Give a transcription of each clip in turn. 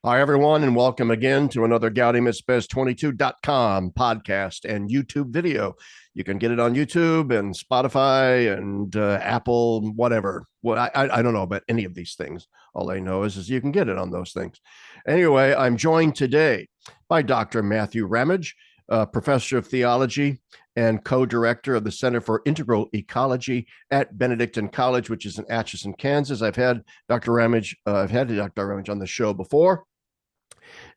Hi, everyone, and welcome again to another GaudiumSBez22.com podcast and YouTube video. You can get it on YouTube and Spotify and Apple, whatever. I don't know about any of these things. All I know is you can get it on those things. Anyway, I'm joined today by Dr. Matthew Ramage, professor of theology and co-director of the Center for Integral Ecology at Benedictine College, which is in Atchison, Kansas. I've had Dr. Ramage on the show before.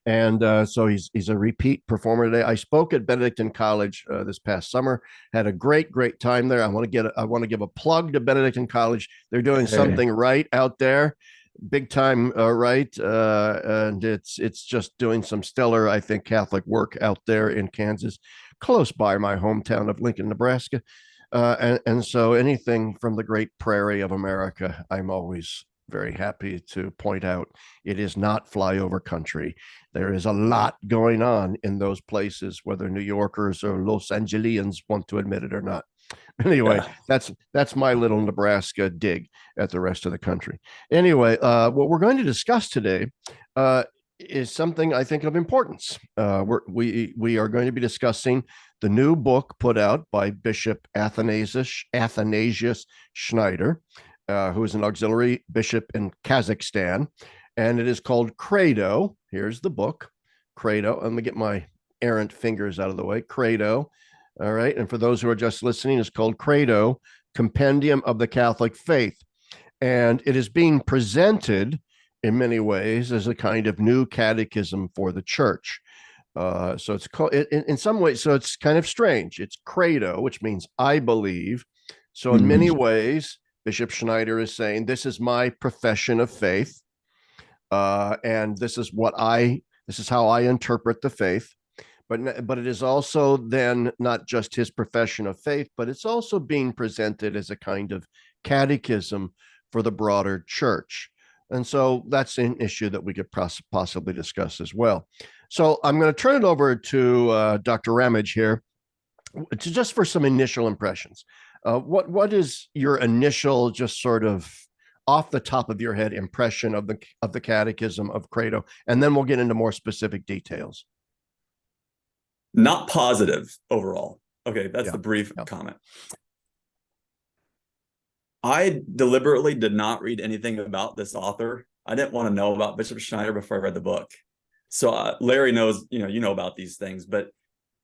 And so he's a repeat performer today. I spoke at Benedictine College this past summer. Had a great time there. I want to give a plug to Benedictine College. They're doing something right out there, big time right, and it's just doing some stellar, I think, Catholic work out there in Kansas, close by my hometown of Lincoln, Nebraska. And so anything from the great prairie of America, I'm always very happy to point out it is not flyover country. There is a lot going on in those places, whether New Yorkers or Los Angeles want to admit it or not. Anyway, that's my little Nebraska dig at the rest of the country. Anyway, what we're going to discuss today is something I think of importance. We are going to be discussing the new book put out by Bishop Athanasius Schneider, who is an auxiliary bishop in Kazakhstan, and it is called Credo. Here's the book, Credo. Let me get my errant fingers out of the way. Credo. All right. And for those who are just listening, it's called Credo, Compendium of the Catholic Faith. And it is being presented in many ways as a kind of new catechism for the church. So it's called, in some ways, so it's kind of strange. It's Credo, which means I believe. So in many ways, Bishop Schneider is saying, this is my profession of faith. And this is how I interpret the faith. But it is also then not just his profession of faith, but it's also being presented as a kind of catechism for the broader church. And so that's an issue that we could possibly discuss as well. So I'm going to turn it over to Dr. Ramage here just for some initial impressions. What is your initial, just sort of off the top of your head, impression of the Catechism of Credo, and then we'll get into more specific details. Not positive overall. Okay, that's the brief comment. I deliberately did not read anything about this author. I didn't want to know about Bishop Schneider before I read the book. So Larry knows, you know about these things, but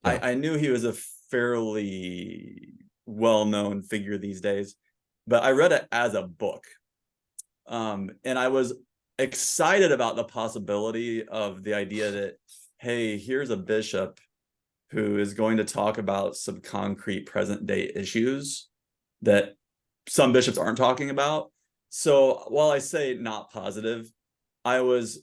I knew he was a fairly well-known figure these days, but I read it as a book. And I was excited about the possibility of the idea that, hey, here's a bishop who is going to talk about some concrete present day issues that some bishops aren't talking about. So while I say not positive, I was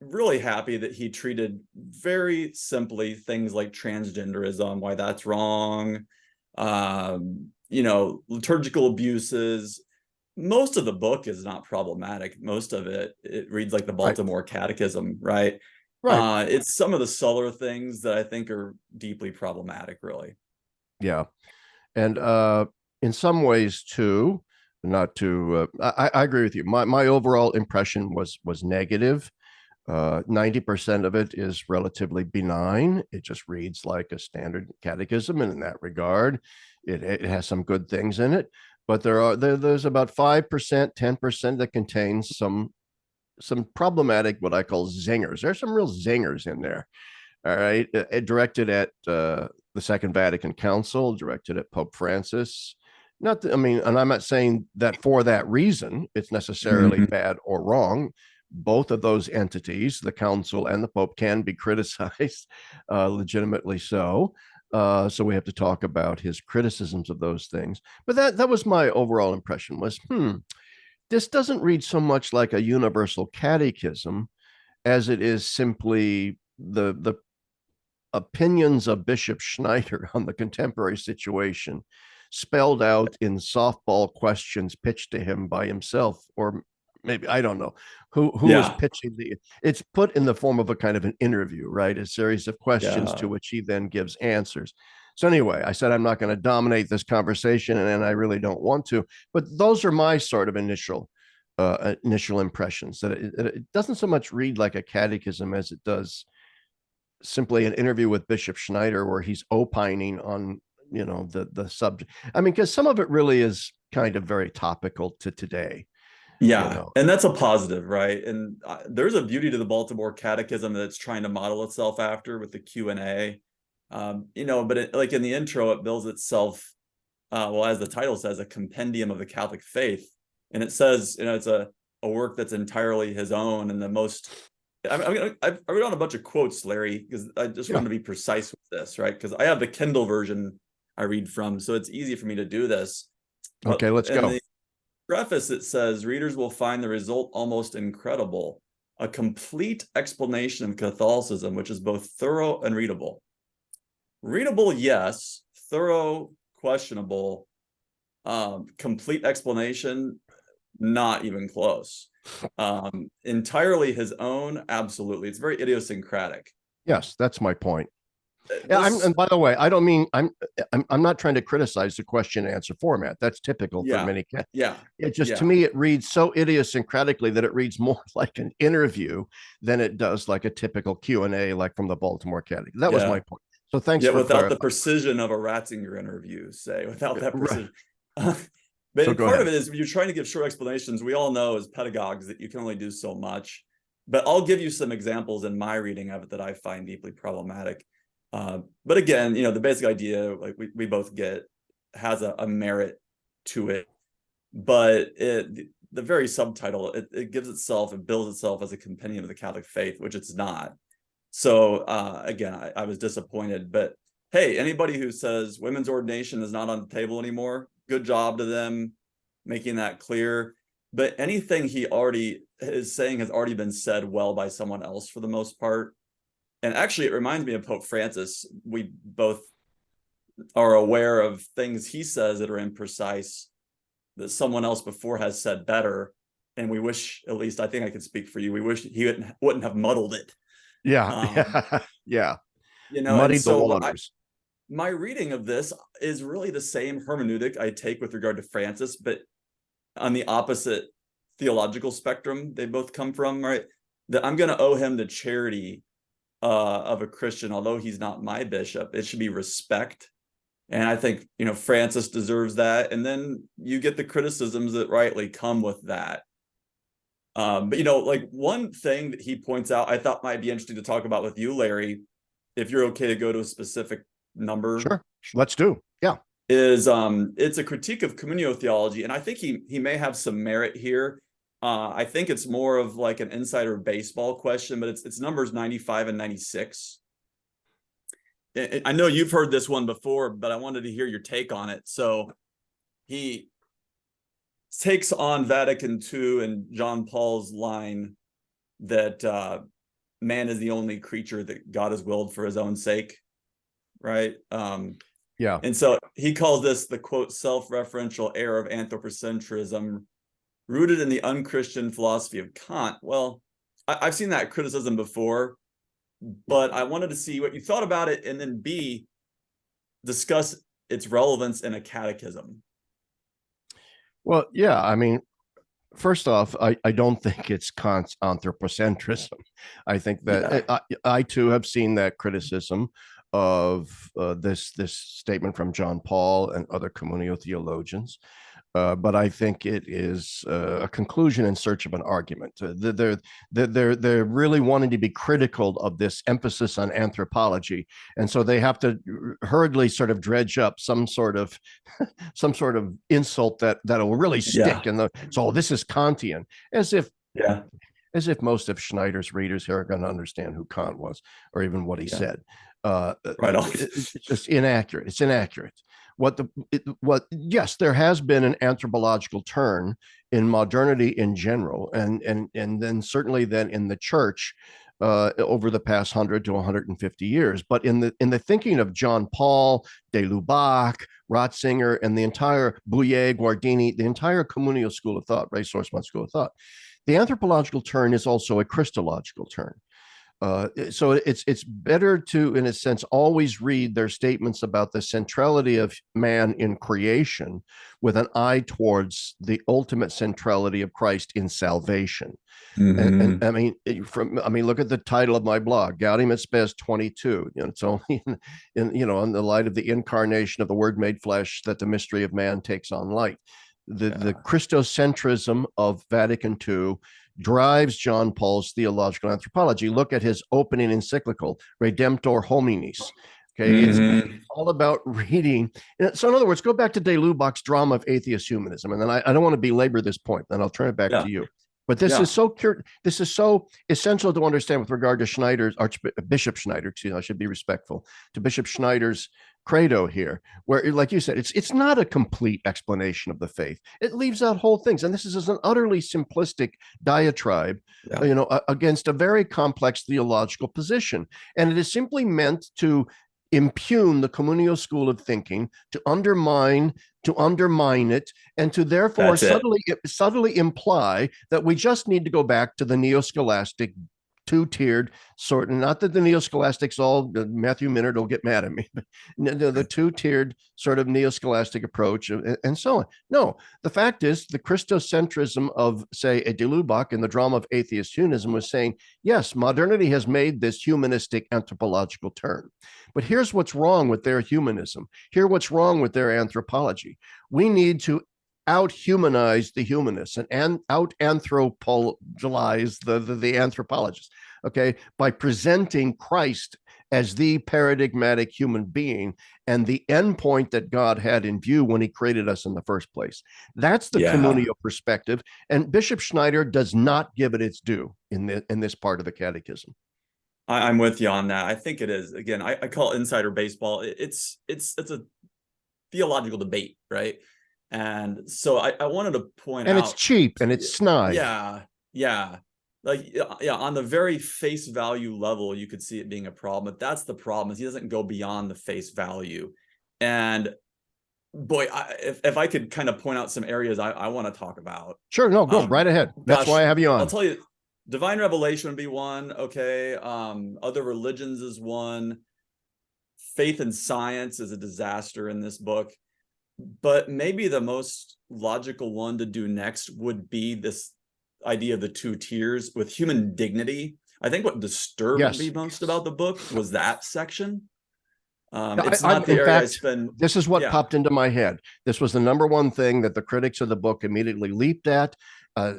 really happy that he treated very simply things like transgenderism, why that's wrong, liturgical abuses. Most of the book is not problematic. Most of it reads like the Baltimore Catechism, right? It's some of the subtler things that I think are deeply problematic, really. Yeah. And in some ways too, not to I agree with you. My overall impression was negative. 90% of it is relatively benign. It just reads like a standard catechism, and in that regard, it has some good things in it. But there's about 5%, 10% that contains some problematic, what I call zingers. There's some real zingers in there. All right, directed at the Second Vatican Council, directed at Pope Francis. And I'm not saying that for that reason it's necessarily bad or wrong. Both of those entities, the council and the Pope, can be criticized, legitimately so. So we have to talk about his criticisms of those things. But that was my overall impression was, this doesn't read so much like a universal catechism as it is simply the opinions of Bishop Schneider on the contemporary situation, spelled out in softball questions pitched to him by himself, or maybe, I don't know who was pitching it's put in the form of a kind of an interview, right? A series of questions to which he then gives answers. So anyway, I said I'm not going to dominate this conversation, and I really don't want to, but those are my sort of initial initial impressions. That it doesn't so much read like a catechism as it does simply an interview with Bishop Schneider, where he's opining on the subject. I mean, because some of it really is kind of very topical to today. Yeah, and that's a positive, right? And there's a beauty to the Baltimore Catechism that it's trying to model itself after with the Q&A. But like in the intro, it bills itself, well, as the title says, a compendium of the Catholic faith. And it says, it's a work that's entirely his own, and the most. I've written on a bunch of quotes, Larry, because I just wanted to be precise with this, right? Because I have the Kindle version I read from, so it's easy for me to do this. Okay, let's go. The preface, it says, readers will find the result almost incredible. A complete explanation of Catholicism, which is both thorough and readable. Readable, yes. Thorough, questionable. Complete explanation, not even close. Entirely his own, absolutely. It's very idiosyncratic. Yes, that's my point. And by the way, I don't mean I'm not trying to criticize the question and answer format. That's typical for many. It just to me it reads so idiosyncratically that it reads more like an interview than it does like a typical Q&A, like from the Baltimore Catechism. That was my point. So thanks. Yeah, without the precision of a Ratzinger interview, without that precision. But part of it is you're trying to give short explanations. We all know as pedagogues that you can only do so much. But I'll give you some examples in my reading of it that I find deeply problematic. But again, the basic idea, like we both get, has a merit to it. But the very subtitle, it gives itself, it bills itself as a compendium of the Catholic faith, which it's not. So again, I was disappointed. But hey, anybody who says women's ordination is not on the table anymore, good job to them making that clear. But anything he already is saying has already been said well by someone else for the most part. And actually, it reminds me of Pope Francis. We both are aware of things he says that are imprecise, that someone else before has said better. And we wish, at least I think I can speak for you, we wish he wouldn't have muddled it. Yeah. Yeah. Muddied the waters. My reading of this is really the same hermeneutic I take with regard to Francis, but on the opposite theological spectrum they both come from, right? That I'm going to owe him the charity of a Christian, although he's not my bishop. It should be respect. And I think, Francis deserves that. And then you get the criticisms that rightly come with that. But, like one thing that he points out, I thought might be interesting to talk about with you, Larry, if you're okay to go to a specific number. Sure, let's do. Yeah. Is it's a critique of communiotheology, and I think he may have some merit here. I think it's more of like an insider baseball question, but it's numbers 95 and 96. I know you've heard this one before, but I wanted to hear your take on it. So he takes on Vatican II and John Paul's line that man is the only creature that God has willed for his own sake, right? Yeah. And so he calls this the, quote, self-referential error of anthropocentrism, rooted in the unchristian philosophy of Kant. Well, I've seen that criticism before, but I wanted to see what you thought about it, and then B, discuss its relevance in a catechism. Well, yeah, I mean, first off, I don't think it's Kant's anthropocentrism. I think that I too have seen that criticism of this statement from John Paul and other communio theologians. But I think it is a conclusion in search of an argument. They're really wanting to be critical of this emphasis on anthropology, and so they have to hurriedly sort of dredge up some sort of insult that'll really stick. And so this is Kantian, as if most of Schneider's readers here are going to understand who Kant was or even what he said. Right on. It's just inaccurate. It's inaccurate. Yes, there has been an anthropological turn in modernity in general, and then certainly then in the church over the past 100 to 150 years. But in the thinking of John Paul, de Lubac, Ratzinger, and the entire Bouillet, Guardini, the entire communal school of thought, Ray Sorsman school of thought, the anthropological turn is also a Christological turn. So it's better to, in a sense, always read their statements about the centrality of man in creation with an eye towards the ultimate centrality of Christ in salvation. And Mm-hmm. I mean, look at the title of my blog, Gaudium et Spes 22. It's only in the light of the incarnation of the Word made flesh that the mystery of man takes on light. The Christocentrism of Vatican II drives John Paul's theological anthropology. Look at his opening encyclical, Redemptor Hominis. Okay, it's all about reading. So, in other words, go back to de Lubach's drama of atheist humanism, and then I don't want to belabor this point. Then I'll turn it back to you. But this is so essential to understand with regard to Schneider's Archbishop Schneider. I should be respectful to Bishop Schneider's credo here, where, like you said, it's not a complete explanation of the faith. It leaves out whole things, and this is an utterly simplistic diatribe, against a very complex theological position, and it is simply meant to impugn the communal school of thinking, to undermine it, and to therefore subtly imply that we just need to go back to the neo-scholastic two-tiered sort. And not that the neo-scholastics all, Matthew Minard will get mad at me, but the two-tiered sort of neo-scholastic approach and so on. No, the fact is the Christocentrism of, say, a de Lubac in the drama of atheist humanism was saying, yes, modernity has made this humanistic anthropological turn. But here's what's wrong with their humanism. Here's what's wrong with their anthropology. We need to out-humanize the humanists and out-anthropologize the anthropologists, okay, by presenting Christ as the paradigmatic human being and the endpoint that God had in view when he created us in the first place. That's the communal perspective, and Bishop Schneider does not give it its due in this part of the Catechism. I'm with you on that. I think it is. Again, I call it insider baseball. It's a theological debate, right? And so I wanted to point out, and it's cheap and it's snide. Yeah. On the very face value level, you could see it being a problem, but that's the problem, is he doesn't go beyond the face value. And boy, if I could kind of point out some areas I want to talk about. Sure, no, go right ahead. That's why I have you on. I'll tell you, divine revelation would be one. Okay. Other religions is one. Faith and science is a disaster in this book. But maybe the most logical one to do next would be this idea of the two tiers with human dignity. I think what disturbed me most about the book was that section. It's not the area I spend. This is what popped into my head. This was the number one thing that the critics of the book immediately leaped at,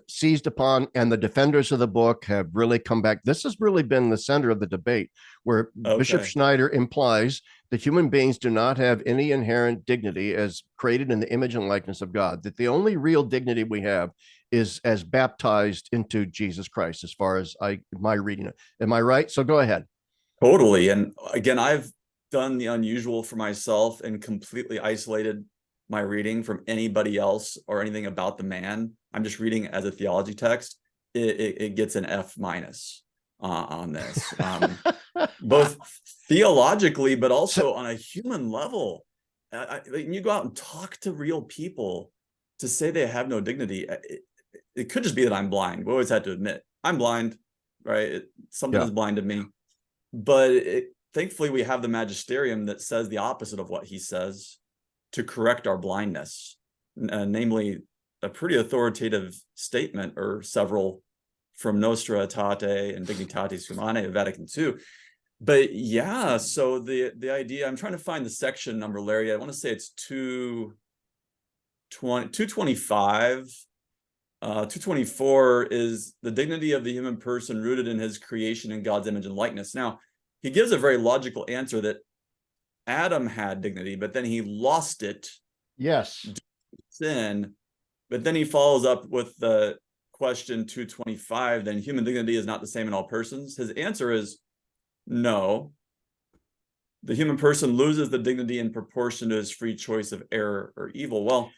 seized upon, and the defenders of the book have really come back. This has really been the center of the debate, where Bishop Schneider implies that human beings do not have any inherent dignity as created in the image and likeness of God, that the only real dignity we have is as baptized into Jesus Christ, as far as my reading it. Am I right? So go ahead. Totally. And again, I've done the unusual for myself and completely isolated my reading from anybody else or anything about the man. I'm just reading it as a theology text. It gets an F- on this, both theologically, but also on a human level. You go out and talk to real people to say they have no dignity. It could just be that I'm blind. We always had to admit I'm blind, right? Something has blinded me, but thankfully we have the magisterium that says the opposite of what he says to correct our blindness, namely a pretty authoritative statement or several from Nostra Aetate and Dignitatis Humanae of Vatican II. But yeah, so the idea, I'm trying to find the section number, Larry. I want to say it's 225. 224 is the dignity of the human person rooted in his creation in God's image and likeness. Now, he gives a very logical answer that Adam had dignity, but then he lost it. Yes. Sin. But then he follows up with the question 225, then human dignity is not the same in all persons. His answer is no. The human person loses the dignity in proportion to his free choice of error or evil. Well,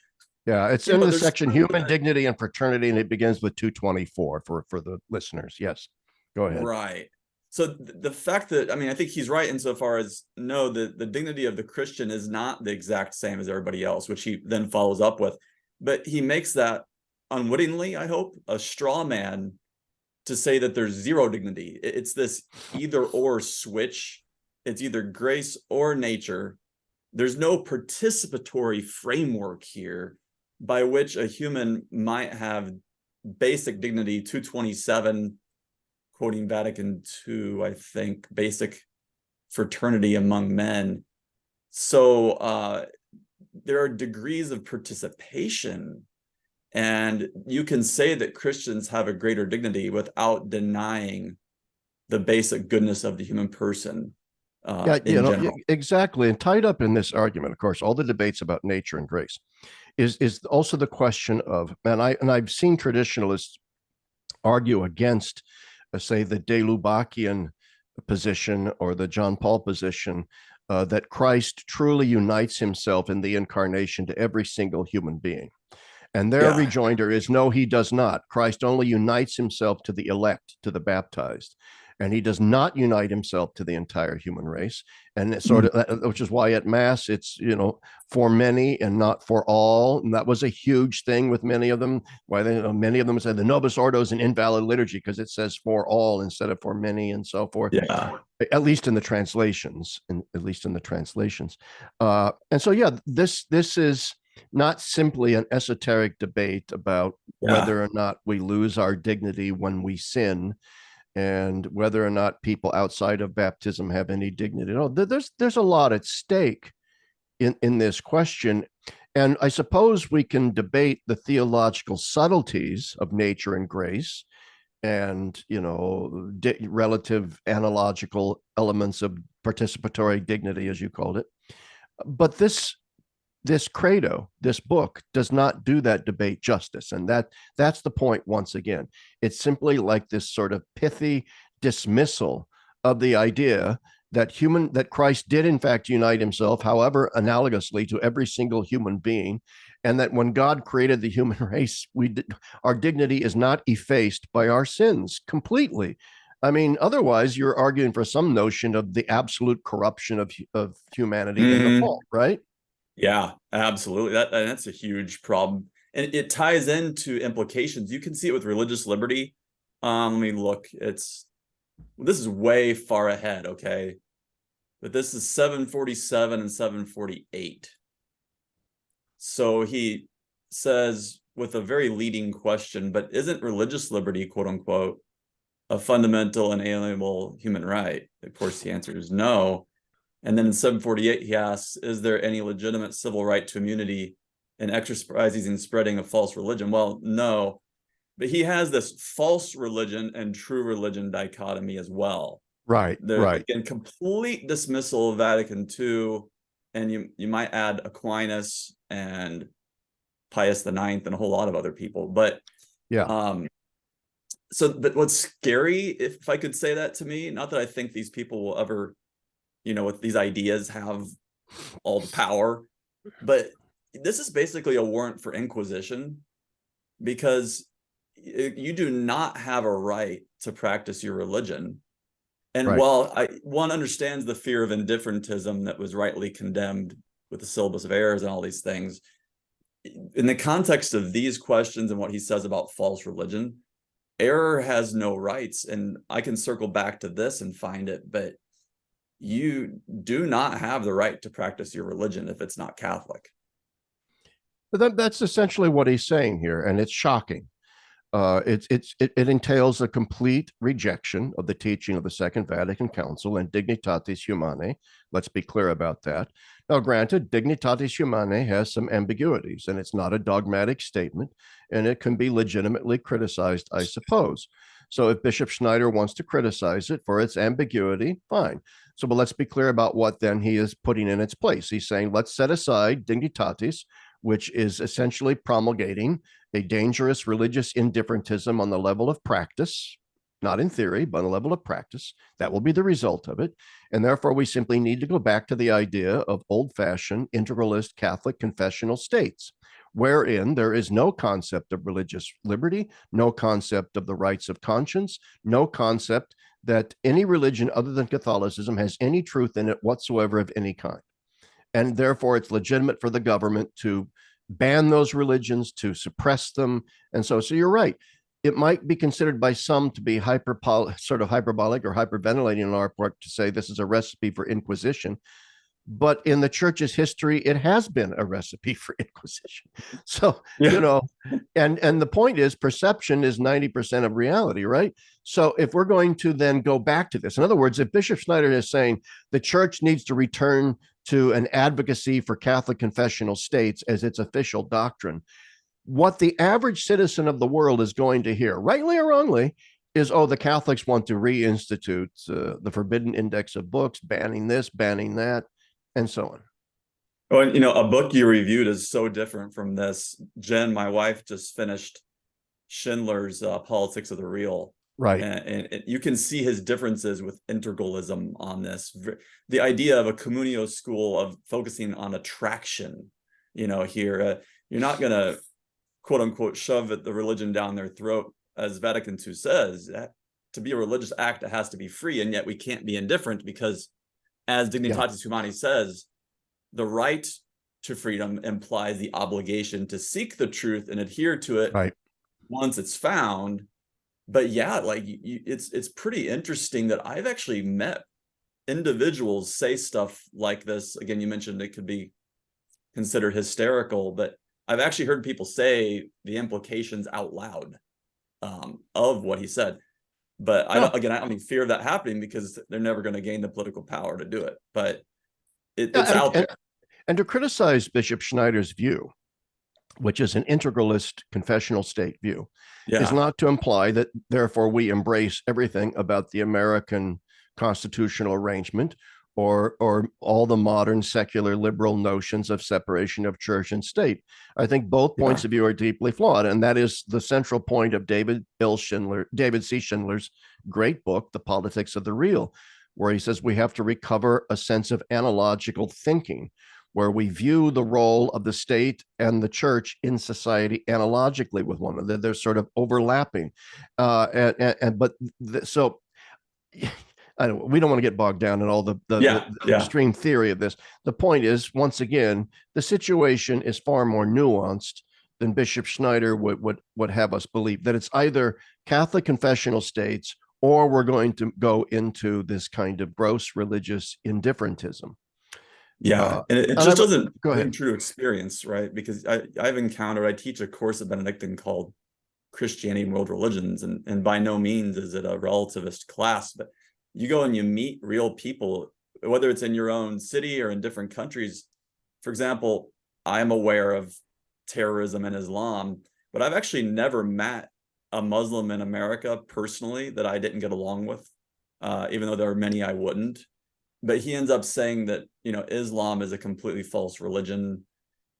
yeah, it's in the section human dignity and fraternity, and it begins with 224 for the listeners. Yes, go ahead. Right. So the fact that, I mean, I think he's right insofar as, no, the dignity of the Christian is not the exact same as everybody else, which he then follows up with. But he makes that unwittingly, I hope, a straw man to say that there's zero dignity. It's this either or switch. It's either grace or nature. There's no participatory framework here by which a human might have basic dignity. 227, quoting Vatican II, I think, basic fraternity among men. So there are degrees of participation, and you can say that Christians have a greater dignity without denying the basic goodness of the human person in general. Exactly. And tied up in this argument, of course, all the debates about nature and grace is also the question of, and I've seen traditionalists argue against, say, the De Lubacian position or the John Paul position, that Christ truly unites himself in the incarnation to every single human being. And their rejoinder is, no, he does not. Christ only unites himself to the elect, to the baptized. And he does not unite himself to the entire human race. And it's sort of, which is why at Mass, it's, for many and not for all. And that was a huge thing with many of them. Why many of them said the Novus Ordo is an invalid liturgy because it says for all instead of for many and so forth. Yeah. At least in the translations, and so, this is not simply an esoteric debate about whether or not we lose our dignity when we sin, and whether or not people outside of baptism have any dignity. No, there's a lot at stake in this question. And I suppose we can debate the theological subtleties of nature and grace, and relative analogical elements of participatory dignity, as you called it. But this credo, this book, does not do that debate justice. And that's the point once again. It's simply like this sort of pithy dismissal of the idea that Christ did in fact unite himself, however analogously, to every single human being, and that when God created the human race, our dignity is not effaced by our sins completely. I mean, otherwise you're arguing for some notion of the absolute corruption of humanity in the fall, right? Yeah, absolutely. That's a huge problem. And it ties into implications. You can see it with religious liberty. Let me look. This is way far ahead, okay? But this is 747 and 748. So he says, with a very leading question, but isn't religious liberty, quote unquote, a fundamental and inalienable human right? Of course, the answer is no. And then in 748, he asks, is there any legitimate civil right to immunity in exercising and spreading a false religion? Well, no. But he has this false religion and true religion dichotomy as well. Right. In complete dismissal of Vatican II, and you might add Aquinas and Pius IX and a whole lot of other people. But but what's scary, if I could say that to me, not that I think these people will ever, with these ideas, have all the power, but this is basically a warrant for inquisition, because you do not have a right to practice your religion. And while one understands the fear of indifferentism that was rightly condemned with the syllabus of errors and all these things, in the context of these questions and what he says about false religion, error has no rights. And I can circle back to this and find it, but you do not have the right to practice your religion if it's not Catholic. But that's essentially what he's saying here, and it's shocking. It entails a complete rejection of the teaching of the Second Vatican Council and Dignitatis Humanae. Let's be clear about that. Now, granted, Dignitatis Humanae has some ambiguities, and it's not a dogmatic statement, and it can be legitimately criticized, I suppose. So if Bishop Schneider wants to criticize it for its ambiguity, fine. So, but let's be clear about what then he is putting in its place. He's saying, let's set aside Dignitatis, which is essentially promulgating a dangerous religious indifferentism on the level of practice, not in theory, but on the level of practice. That will be the result of it. And therefore, we simply need to go back to the idea of old-fashioned integralist Catholic confessional states, wherein there is no concept of religious liberty, no concept of the rights of conscience, no concept that any religion other than Catholicism has any truth in it whatsoever of any kind. And therefore, it's legitimate for the government to ban those religions, to suppress them. And so you're right. it might be considered by some to be sort of hyperbolic or hyperventilating on our part to say this is a recipe for inquisition. But in the church's history, it has been a recipe for inquisition. So, Yeah. and the point is perception is 90% of reality, right? So if we're going to then go back to this, in other words, if Bishop Schneider is saying the church needs to return to an advocacy for Catholic confessional states as its official doctrine, what the average citizen of the world is going to hear, rightly or wrongly, is, oh, the Catholics want to reinstitute the forbidden index of books, banning this, banning that, and so on. Oh, and a book you reviewed is so different from this. Jen, my wife, just finished Schindler's Politics of the Real. Right. And you can see his differences with integralism on this. The idea of a communio school of focusing on attraction, here, you're not going to, quote unquote, shove the religion down their throat, as Vatican II says. To be a religious act, it has to be free, and yet we can't be indifferent because, as Dignitatis Humani says, the right to freedom implies the obligation to seek the truth and adhere to it once it's found. But yeah, like it's pretty interesting that I've actually met individuals say stuff like this. Again, you mentioned it could be considered hysterical, but I've actually heard people say the implications out loud of what he said. But I don't fear of that happening because they're never going to gain the political power to do it. But it's out there. And to criticize Bishop Schneider's view, which is an integralist confessional state view, is not to imply that therefore we embrace everything about the American constitutional arrangement or all the modern secular liberal notions of separation of church and state. I think both points of view are deeply flawed, and that is the central point of David C. Schindler's great book, The Politics of the Real, where he says we have to recover a sense of analogical thinking, where we view the role of the state and the church in society analogically with one another. They're sort of overlapping. So we don't want to get bogged down in all the extreme theory of this. The point is, once again, the situation is far more nuanced than Bishop Schneider would have us believe, that it's either Catholic confessional states or we're going to go into this kind of gross religious indifferentism. And it just doesn't ring true to experience, right? Because I teach a course at Benedictine called Christianity and World Religions, and by no means is it a relativist class, but you go and you meet real people, whether it's in your own city or in different countries. For example, I'm aware of terrorism and Islam, but I've actually never met a Muslim in America personally that I didn't get along with, even though there are many I wouldn't. But he ends up saying that, Islam is a completely false religion.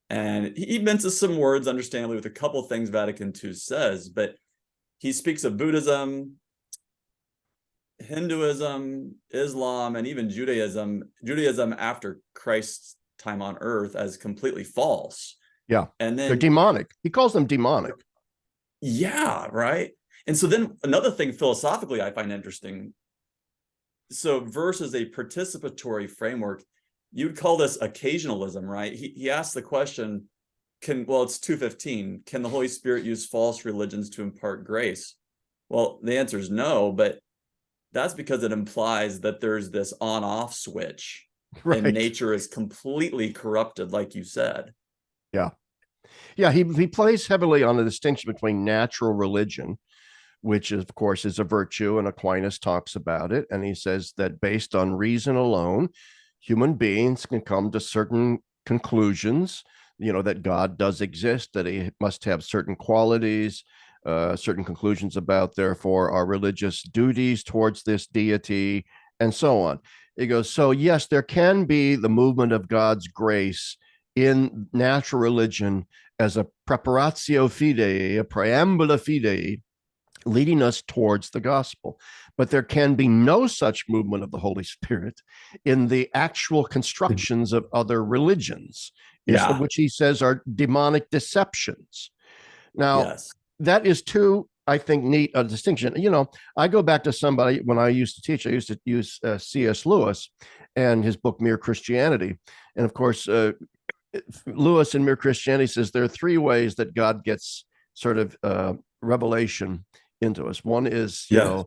And he minces some words, understandably, with a couple of things Vatican II says, but he speaks of Buddhism, Hinduism, Islam, and even Judaism after Christ's time on earth as completely false. Yeah. And then they're demonic. He calls them demonic. Yeah, right. And so then another thing philosophically I find interesting. So versus a participatory framework, you'd call this occasionalism, right? He asked the question, it's 2:15, can the Holy Spirit use false religions to impart grace? Well, the answer is no, but that's because it implies that there's this on-off switch and nature is completely corrupted, like you said. Yeah, he plays heavily on the distinction between natural religion, which of course is a virtue, and Aquinas talks about it. And he says that based on reason alone, human beings can come to certain conclusions, that God does exist, that he must have certain qualities, certain conclusions about, therefore, our religious duties towards this deity, and so on. He goes, so yes, there can be the movement of God's grace in natural religion as a preparatio fidei, a preambula fidei, leading us towards the gospel. But there can be no such movement of the Holy Spirit in the actual constructions of other religions, which he says are demonic deceptions. Now, that is too, I think, neat a distinction. I go back to somebody when I used to teach, I used to use C.S. Lewis and his book, Mere Christianity. And of course, Lewis in Mere Christianity says there are three ways that God gets sort of revelation into us. One is, Yeah.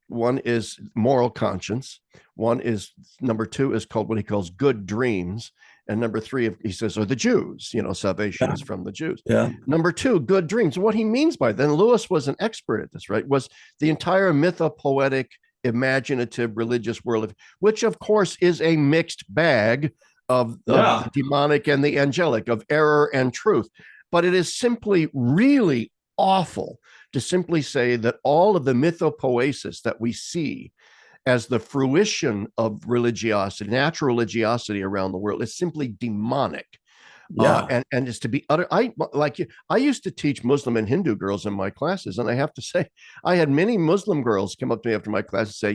one is moral conscience. One is, number two is called what he calls good dreams. And number three, he says, are the Jews, salvation is from the Jews. Yeah. Number two, good dreams. What he means by that, and Lewis was an expert at this, right? Was the entire mythopoetic, imaginative, religious world, which of course is a mixed bag of the demonic and the angelic, of error and truth. But it is simply really awful to simply say that all of the mythopoesis that we see as the fruition of religiosity, natural religiosity around the world, is simply demonic. And is to be utter. I used to teach Muslim and Hindu girls in my classes, and I have to say, I had many Muslim girls come up to me after my class and say,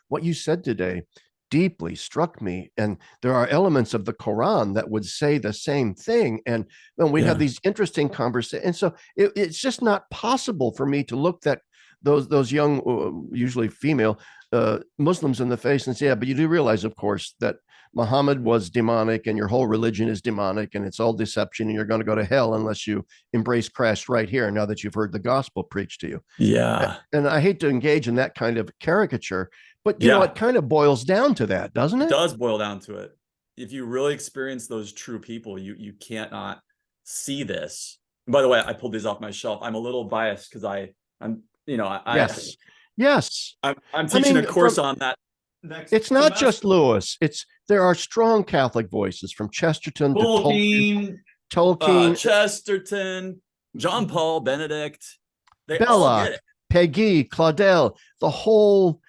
what you said today deeply struck me, and there are elements of the Quran that would say the same thing, and then we'd have these interesting conversations. And so it's just not possible for me to look at those young, usually female Muslims in the face and say, yeah, but you do realize, of course, that Muhammad was demonic and your whole religion is demonic and it's all deception and you're going to go to hell unless you embrace Christ right here now that you've heard the gospel preached to you. Yeah. And I hate to engage in that kind of caricature, but it kind of boils down to that, doesn't it? It does boil down to it. If you really experience those true people, you can't not see this. And by the way, I pulled these off my shelf. I'm a little biased because I'm yes. I'm teaching a course on that. It's not semester. Just Lewis. There are strong Catholic voices from Chesterton to Tolkien, Chesterton, John Paul, Benedict. They Belloc, all get it. Peggy, Claudel, the whole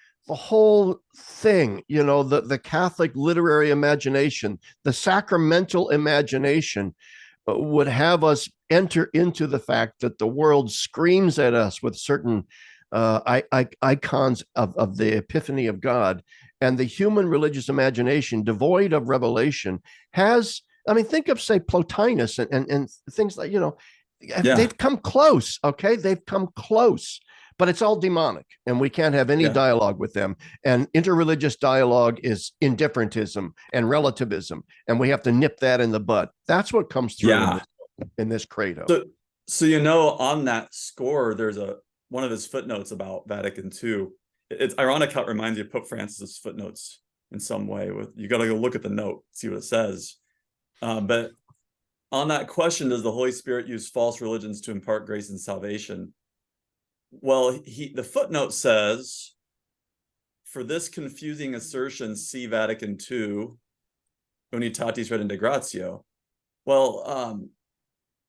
thing. The Catholic literary imagination, the sacramental imagination, would have us enter into the fact that the world screams at us with certain icons of the epiphany of God, and the human religious imagination, devoid of revelation, has, think of, say, Plotinus and things like, they've come close, okay? They've come close, but it's all demonic, and we can't have any dialogue with them. And interreligious dialogue is indifferentism and relativism, and we have to nip that in the bud. That's what comes through in this credo. So on that score, there's one of his footnotes about Vatican II. It's ironic how it reminds you of Pope Francis's footnotes in some way. You got to go look at the note, see what it says. But on that question, does the Holy Spirit use false religions to impart grace and salvation? Well, the footnote says, for this confusing assertion, see Vatican II, Unitatis Redintegratio. Well,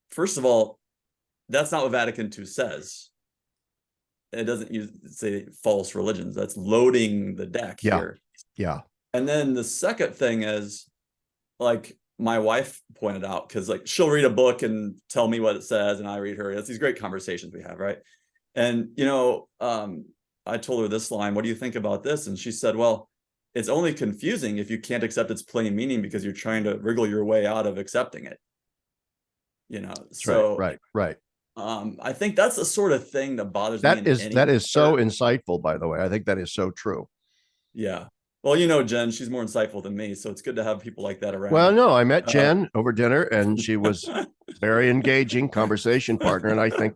first of all, that's not what Vatican II says. It doesn't say false religions. That's loading the deck here. Yeah. And then the second thing is, like my wife pointed out, because she'll read a book and tell me what it says, and I read her. It's these great conversations we have, right? And I told her this line, what do you think about this? And she said, well, it's only confusing if you can't accept its plain meaning because you're trying to wriggle your way out of accepting it. So right. I think that's the sort of thing that bothers me. That is so insightful, by the way. I think that is so true. Yeah. Well, Jen, she's more insightful than me, so it's good to have people like that around. Well, no, I met Jen over dinner, and she was very engaging conversation partner. And I think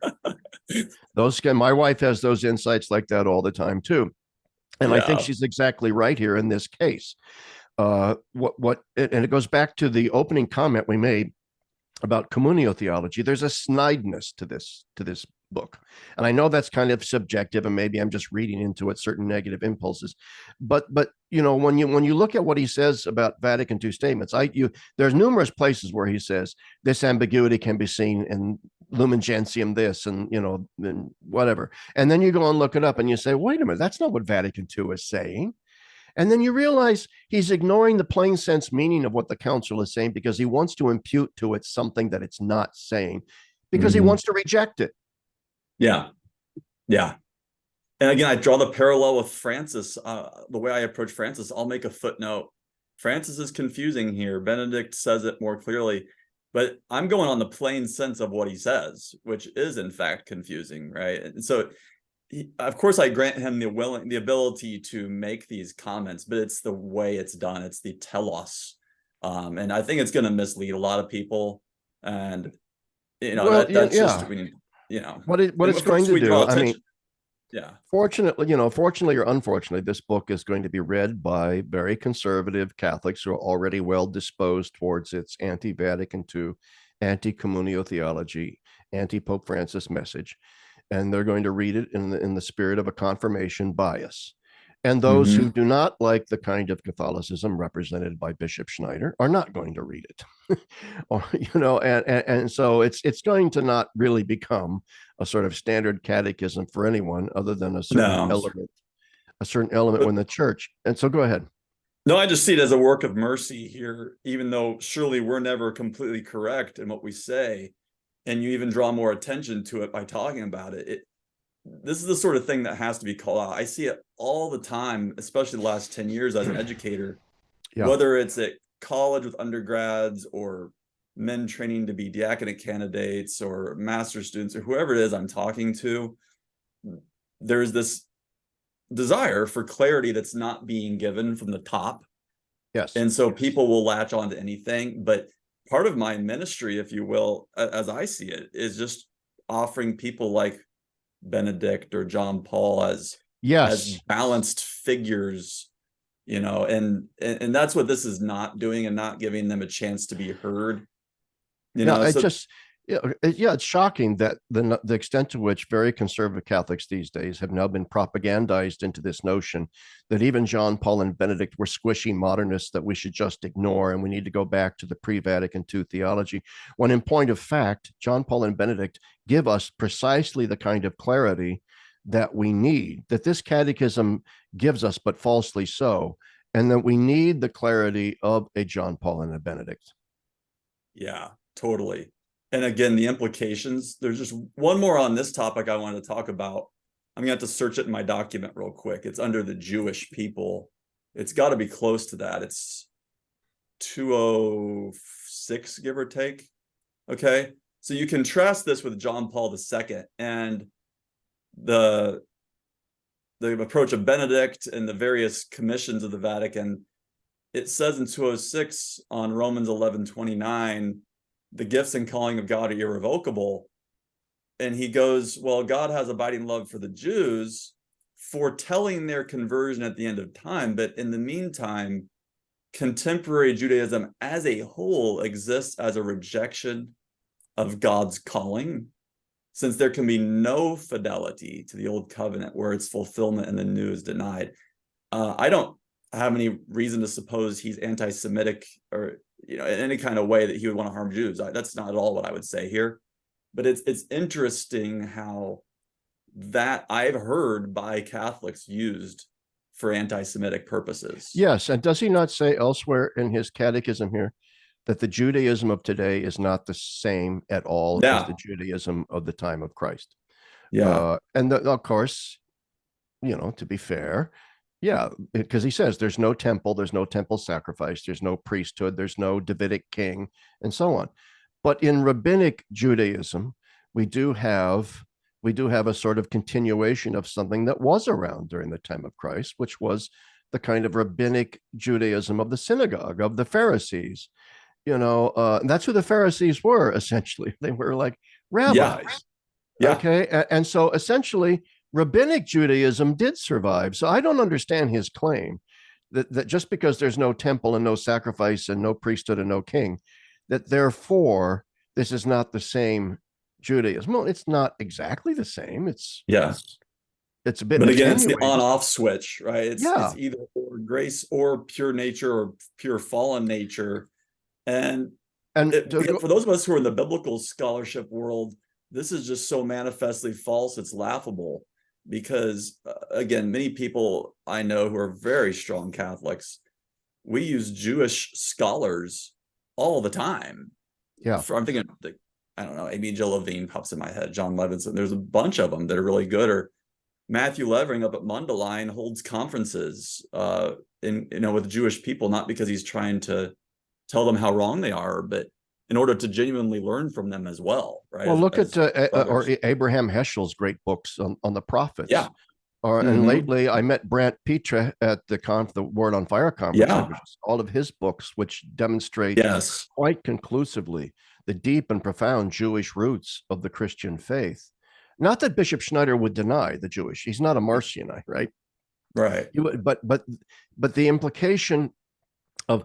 my wife has those insights like that all the time too. And I think she's exactly right here in this case. And it goes back to the opening comment we made about communio theology. There's a snideness to this book, and I know that's kind of subjective, and maybe I'm just reading into it certain negative impulses. But when you look at what he says about Vatican II statements, there's numerous places where he says this ambiguity can be seen in Lumen Gentium this, and and whatever, and then you go and look it up, and you say, wait a minute, that's not what Vatican II is saying. And then you realize he's ignoring the plain sense meaning of what the council is saying because he wants to impute to it something that it's not saying, because he wants to reject it. Yeah. And again, I draw the parallel with Francis. The way I approach Francis, I'll make a footnote. Francis is confusing here. Benedict says it more clearly, but I'm going on the plain sense of what he says, which is in fact confusing, right? And so of course, I grant him the ability to make these comments, but it's the way it's done. It's the telos, and I think it's going to mislead a lot of people. And just we need. what and it's of going course to we draw do. I mean, attention. Yeah. fortunately or unfortunately, this book is going to be read by very conservative Catholics who are already well disposed towards its anti-Vatican II, anti-communio theology, anti-Pope Francis message, and they're going to read it in the spirit of a confirmation bias. And those who Mm-hmm. do not like the kind of Catholicism represented by Bishop Schneider are not going to read it. Or, and so it's going to not really become a sort of standard catechism for anyone other than No. a certain element But in the church. And so go ahead. no, I just see it as a work of mercy here, even though surely we're never completely correct in what we say. And you even draw more attention to it by talking about it. This is the sort of thing that has to be called out. I see it all the time, especially the last 10 years as an educator, Yeah. whether it's at college with undergrads or men training to be diaconate candidates or master's students or whoever it is I'm talking to. There's this desire for clarity that's not being given from the top. Yes. And so people will latch on to anything. But part of my ministry, if you will, as I see it, is just offering people like Benedict or John Paul as balanced figures, and that's what this is not doing, and not giving them a chance to be heard. It's shocking that the extent to which very conservative Catholics these days have now been propagandized into this notion that even John Paul and Benedict were squishy modernists that we should just ignore and we need to go back to the pre-Vatican II theology, when in point of fact, John Paul and Benedict give us precisely the kind of clarity that we need, that this catechism gives us, but falsely so, and that we need the clarity of a John Paul and a Benedict. Yeah, totally. And again, the implications, there's just one more on this topic I wanted to talk about. I'm going to have to search it in my document real quick. It's under the Jewish people. It's got to be close to that. It's 206, give or take. Okay. So you contrast this with John Paul II and the approach of Benedict and the various commissions of the Vatican. It says in 206 on Romans 11:29, the gifts and calling of God are irrevocable. And he goes, well, God has abiding love for the Jews, foretelling their conversion at the end of time. But in the meantime, contemporary Judaism as a whole exists as a rejection of God's calling, since there can be no fidelity to the old covenant where its fulfillment in the new is denied. I don't have any reason to suppose he's anti-Semitic or in any kind of way that he would want to harm Jews. That's not at all what I would say here. But it's interesting how that I've heard by Catholics used for anti-Semitic purposes. Yes, and does he not say elsewhere in his catechism here that the Judaism of today is not the same at all as the Judaism of the time of Christ? Yeah. Of course, to be fair, yeah, because he says there's no temple sacrifice, there's no priesthood, there's no Davidic king, and so on. But in rabbinic Judaism, we do have a sort of continuation of something that was around during the time of Christ, which was the kind of rabbinic Judaism of the synagogue, of the Pharisees. That's who the Pharisees were, essentially. They were like rabbis. Yeah. Okay. And so essentially, rabbinic Judaism did survive. So I don't understand his claim that just because there's no temple and no sacrifice and no priesthood and no king, that therefore this is not the same Judaism. Well, it's not exactly the same. It's a bit. But again, it's the on-off switch, right? It's either or grace or pure nature or pure fallen nature. And for those of us who are in the biblical scholarship world, this is just so manifestly false, it's laughable. Because again, many people I know who are very strong Catholics, we use Jewish scholars all the time. Yeah. I'm thinking, I don't know, Amy Jill Levine pops in my head, John Levinson. There's a bunch of them that are really good. Or Matthew Levering up at Mundelein holds conferences with Jewish people, not because he's trying to tell them how wrong they are, but in order to genuinely learn from them as well, right? Well, look at Abraham Heschel's great books on the prophets. Yeah. And lately, I met Brant Petre at the Word on Fire conference. Yeah. All of his books, which demonstrate quite conclusively the deep and profound Jewish roots of the Christian faith. Not that Bishop Schneider would deny the Jewish. He's not a Marcionite, right? Right. But the implication of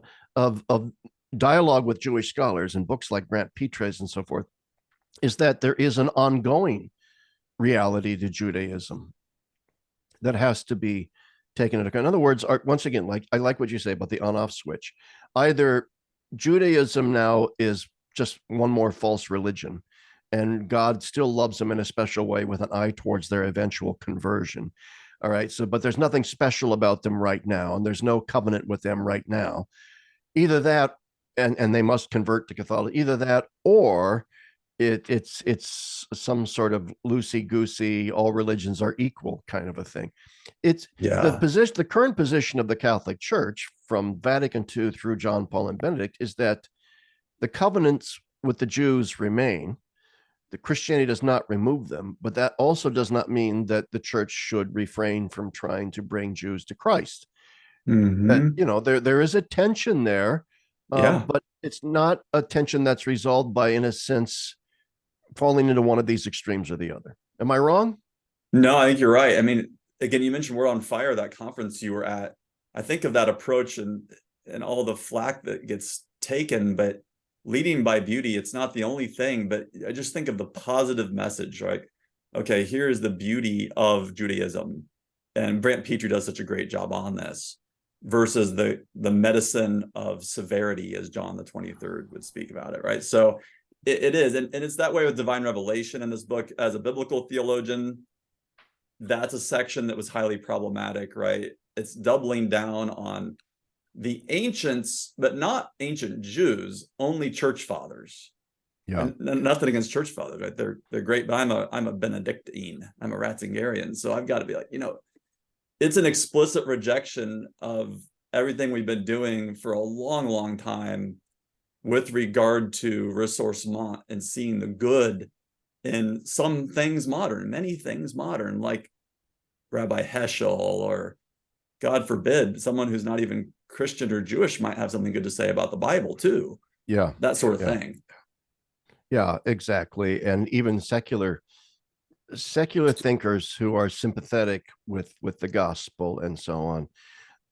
dialogue with Jewish scholars and books like Grant Petre's and so forth is that there is an ongoing reality to Judaism that has to be taken into account. In other words, once again, like I like what you say about the on-off switch. Either Judaism now is just one more false religion, and God still loves them in a special way with an eye towards their eventual conversion. All right. So, but there's nothing special about them right now, and there's no covenant with them right now. Either that, and they must convert to Catholicism. Either that, or it's some sort of loosey goosey, all religions are equal kind of a thing. It's the current position of the Catholic Church from Vatican II through John Paul and Benedict is that the covenants with the Jews remain. The Christianity does not remove them, but that also does not mean that the church should refrain from trying to bring Jews to Christ. There is a tension there, but it's not a tension that's resolved by, in a sense, falling into one of these extremes or the other. Am I wrong? No, I think you're right. I mean, again, you mentioned We're on Fire, that conference you were at. I think of that approach and all the flack that gets taken, but leading by beauty, it's not the only thing, but I just think of the positive message, right? Okay, here's the beauty of Judaism. And Brant Petrie does such a great job on this versus the medicine of severity, as John the 23rd would speak about it, right? So it is, and it's that way with divine revelation in this book. As a biblical theologian, that's a section that was highly problematic, right? It's doubling down on the ancients, but not ancient Jews, only church fathers. Yeah. And nothing against church fathers, right? They're great, but I'm a Benedictine. I'm a Ratzingerian. So I've got to be like, it's an explicit rejection of everything we've been doing for a long, long time with regard to ressourcement and seeing the good in some things modern, many things modern, like Rabbi Heschel, or God forbid, someone who's not even Christian or Jewish might have something good to say about the Bible too. Yeah. That sort of thing. Yeah, exactly. And even secular thinkers who are sympathetic with the gospel and so on.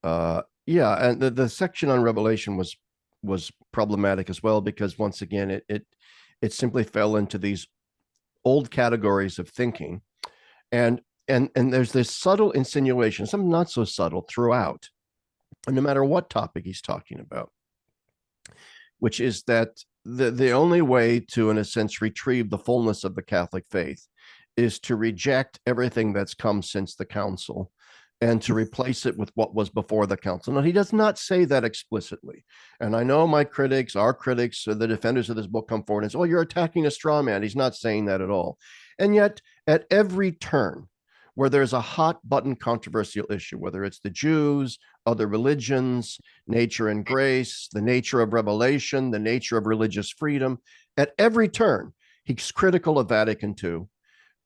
And the section on Revelation was problematic as well, because once again it simply fell into these old categories of thinking, and there's this subtle insinuation, some not so subtle, throughout, and no matter what topic he's talking about, which is that the only way to, in a sense, retrieve the fullness of the Catholic faith is to reject everything that's come since the council and to replace it with what was before the council. Now, he does not say that explicitly. And I know our critics, the defenders of this book, come forward and say, oh, you're attacking a straw man. He's not saying that at all. And yet, at every turn where there's a hot button controversial issue, whether it's the Jews, other religions, nature and grace, the nature of revelation, the nature of religious freedom, at every turn, he's critical of Vatican II,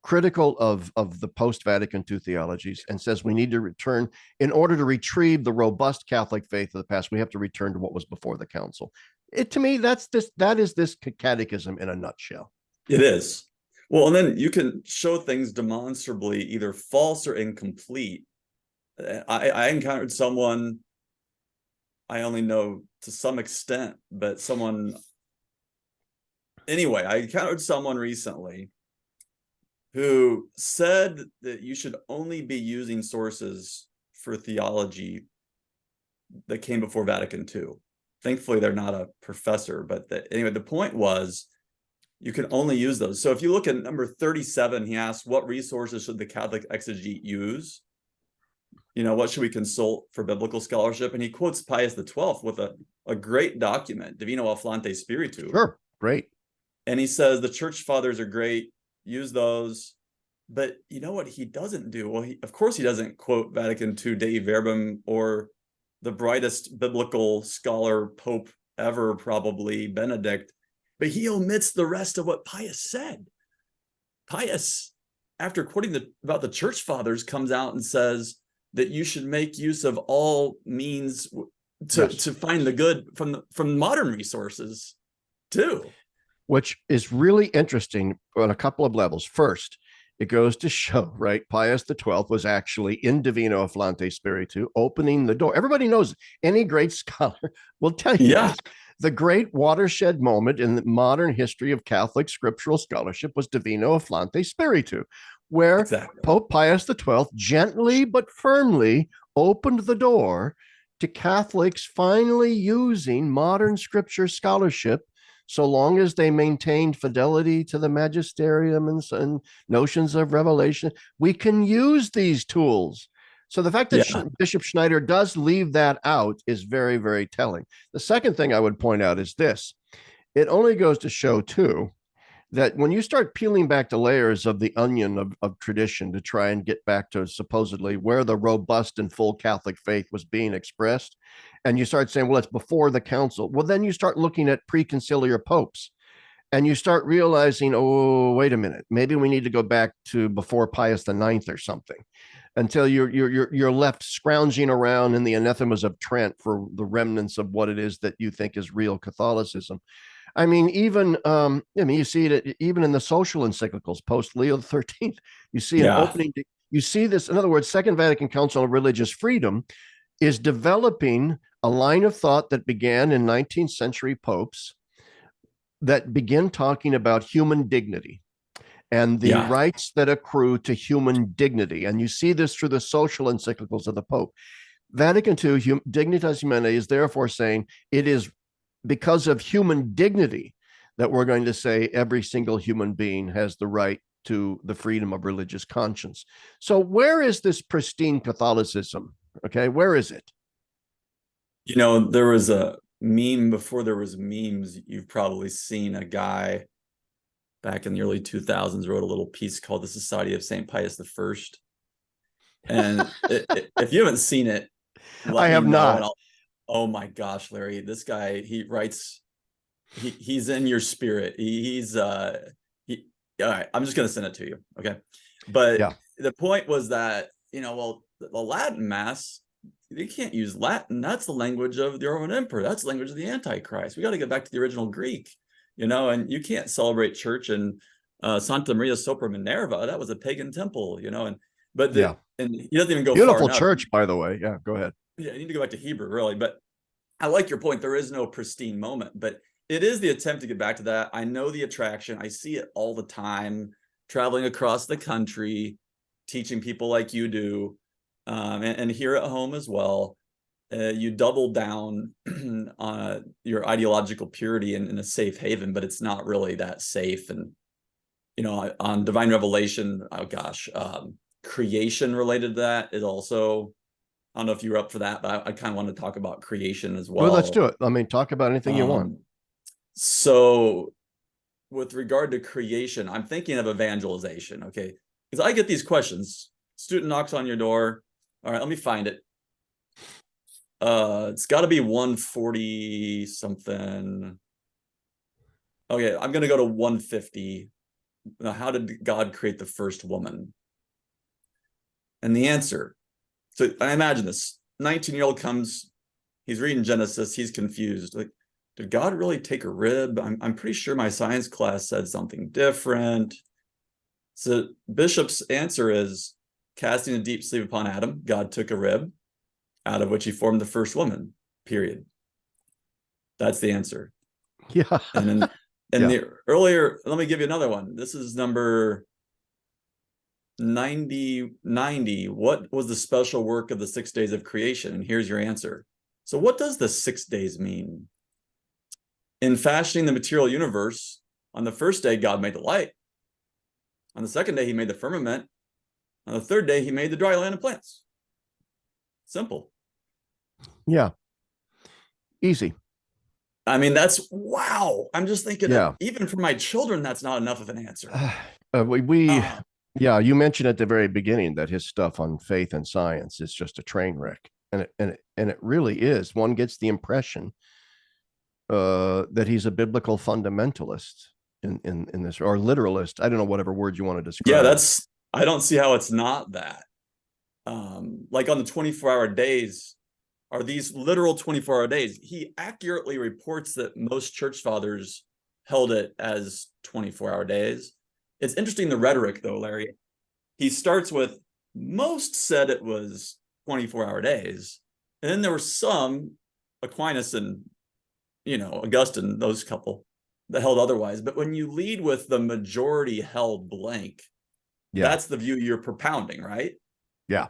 critical of the post-Vatican II theologies, and says we need to return, in order to retrieve the robust Catholic faith of the past, we have to return to what was before the council. To me, that is this catechism in a nutshell. It is. Well, and then you can show things demonstrably either false or incomplete. I encountered someone, I only know to some extent, but I encountered someone recently who said that you should only be using sources for theology that came before Vatican II. Thankfully, they're not a professor, but anyway, the point was you can only use those. So if you look at number 37, he asks, what resources should the Catholic exegete use? What should we consult for biblical scholarship? And he quotes Pius XII with a great document, Divino Afflante Spiritu. Sure, great. And he says the church fathers are great, use those. But you know what he doesn't do? Well, of course he doesn't quote Vatican II Dei Verbum, or the brightest biblical scholar pope ever, probably Benedict, but he omits the rest of what Pius said. Pius, after quoting about the church fathers, comes out and says that you should make use of all means to find the good from modern resources too. Which is really interesting on a couple of levels. First, it goes to show, right? Pius XII was actually in Divino Afflante Spiritu, opening the door. Everybody knows, any great scholar will tell you Yeah, this. The great watershed moment in the modern history of Catholic scriptural scholarship was Divino Afflante Spiritu, where exactly. Pope Pius XII gently but firmly opened the door to Catholics finally using modern scripture scholarship, so long as they maintained fidelity to the magisterium and notions of revelation. We can use these tools. So the fact that Yeah. Bishop Schneider does leave that out is very, very telling. The second thing I would point out is this. It only goes to show, too, that when you start peeling back the layers of the onion of tradition to try and get back to supposedly where the robust and full Catholic faith was being expressed, and you start saying, well, it's before the council, well, then you start looking at preconciliar popes and you start realizing, oh, wait a minute, maybe we need to go back to before Pius the Ninth or something, until you're left scrounging around in the anathemas of Trent for the remnants of what it is that you think is real Catholicism. I mean, even you see it even in the social encyclicals post Leo XIII. You see an Yeah. opening. You see this. In other words, Second Vatican Council on Religious Freedom is developing a line of thought that began in 19th century popes that begin talking about human dignity and the Yeah. rights that accrue to human dignity. And you see this through the social encyclicals of the Pope. Vatican II, Dignitas Humanae, is therefore saying it is because of human dignity that we're going to say every single human being has the right to the freedom of religious conscience. So where is this pristine Catholicism? Okay, where is it? You know, there was a meme before there was memes. You've probably seen a guy back in the early 2000s wrote a little piece called The Society of St. Pius I. And if you haven't seen it, I let me have know. not. And I'll, oh my gosh, Larry, this guy, he writes, he's in your spirit. He, all right, I'm just going to send it to you. Okay. But Yeah. the point was that, you know, well, the Latin Mass, they can't use Latin. That's the language of the Roman Emperor. That's the language of the Antichrist. We got to get back to the original Greek, you know, and you can't celebrate church in Santa Maria sopra Minerva. That was a pagan temple, you know, and Yeah. and he doesn't even go far Beautiful enough. church, by the way. Yeah, go ahead. Yeah, you need to go back to Hebrew, really. But I like your point. There is no pristine moment, but it is the attempt to get back to that. I know the attraction. I see it all the time, traveling across the country, teaching people like you do, and here at home as well. You double down on your ideological purity in a safe haven, but it's not really that safe. And, you know, on divine revelation, oh gosh, creation related to that is also, I don't know if you were up for that, but I kind of want to talk about creation as Well, let's well. do it. I mean, talk about anything you want. So with regard to creation, I'm thinking of evangelization, okay? Because I get these questions. Student knocks on your door. All right, let me find it. It's got to be 140 something. Okay, I'm going to go to 150. Now, how did God create the first woman? And the answer, so I imagine this 19-year-old comes, he's reading Genesis, he's confused. Like, did God really take a rib? I'm pretty sure my science class said something different. So Bishop's answer is, casting a deep sleep upon Adam, God took a rib, out of which he formed the first woman, period. That's the answer. Yeah. And then in Yeah. the earlier, let me give you another one. This is number 90. What was the special work of the 6 days of creation? And here's your answer. So what does the 6 days mean? In fashioning the material universe, on the first day, God made the light. On the second day, he made the firmament. On the third day, he made the dry land and plants. Simple. Yeah. Easy. I mean, that's wow. I'm just thinking, Yeah. even for my children, that's not enough of an answer. We yeah, you mentioned at the very beginning that his stuff on faith and science is just a train wreck, and it really is. One gets the impression that he's a biblical fundamentalist in this, or literalist. I don't know, whatever word you want to Yeah, describe. I don't see how it's not that. Like on the 24-hour days, are these literal 24-hour days? He accurately reports that most church fathers held it as 24-hour days. It's interesting, the rhetoric, though, Larry. he starts with, most said it was 24-hour days. And then there were some, Aquinas and, Augustine, those couple, that held otherwise. But when you lead with the majority held blank, that's the view you're propounding, right? Yeah.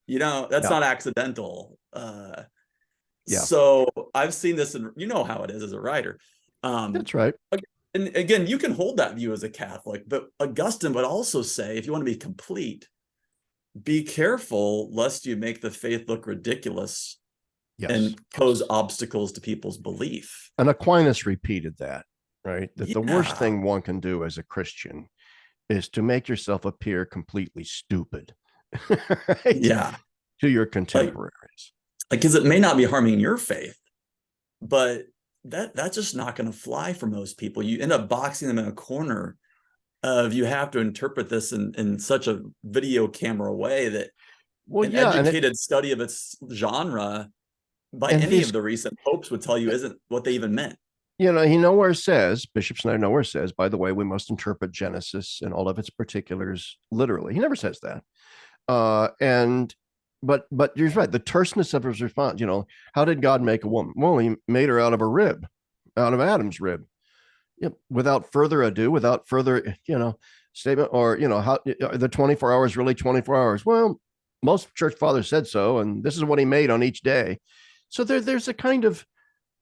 That's not accidental. So I've seen this, and how it is as a writer. That's right. And again, you can hold that view as a Catholic, but Augustine would also say, if you want to be complete, be careful lest you make the faith look ridiculous and pose obstacles to people's belief. And Aquinas repeated that, right? That the worst thing one can do as a Christian is to make yourself appear completely stupid. Right? Yeah. To your contemporaries. Because it may not be harming your faith, but that's just not going to fly for most people. You end up boxing them in a corner of, you have to interpret this in such a video camera way that educated study of its genre by any of the recent popes would tell you isn't what they even meant. He nowhere says, Bishop Schneider nowhere says, by the way, we must interpret Genesis and all of its particulars literally. He never says that. But you're right. The terseness of his response, how did God make a woman? Well, he made her out of a rib, out of Adam's rib. Without further ado, without further, statement, or, how the 24 hours really 24 hours. Well, most church fathers said so, and this is what he made on each day. So there's a kind of,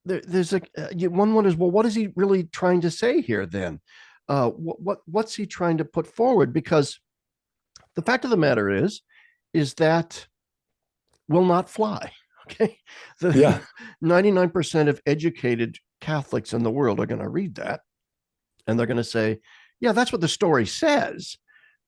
one wonders, well, what is he really trying to say here then? What's he trying to put forward? Because the fact of the matter is that will not fly. Okay. 99% of educated Catholics in the world are going to read that, and they're going to say, yeah, that's what the story says,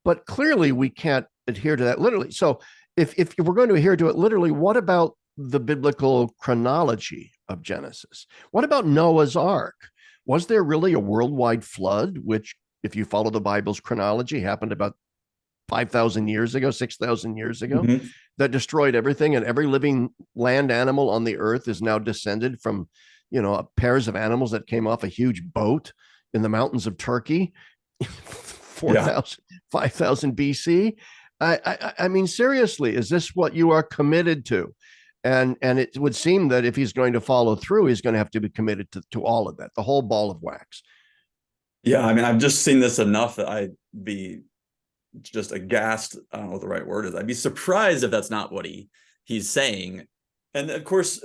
but clearly we can't adhere to that literally. So if we're going to adhere to it literally, what about the biblical chronology of Genesis? What about Noah's Ark? Was there really a worldwide flood, which, if you follow the Bible's chronology, happened about 5,000 years ago, 6,000 years ago, that destroyed everything, and every living land animal on the earth is now descended from, pairs of animals that came off a huge boat in the mountains of Turkey, 4,000, 5,000 BC. I mean, seriously, is this what you are committed to? And it would seem that if he's going to follow through, he's going to have to be committed to all of that, the whole ball of wax. Yeah, I mean, I've just seen this enough that I'd be just aghast. I don't know what the right word is. I'd be surprised if that's not what he's saying. And of course,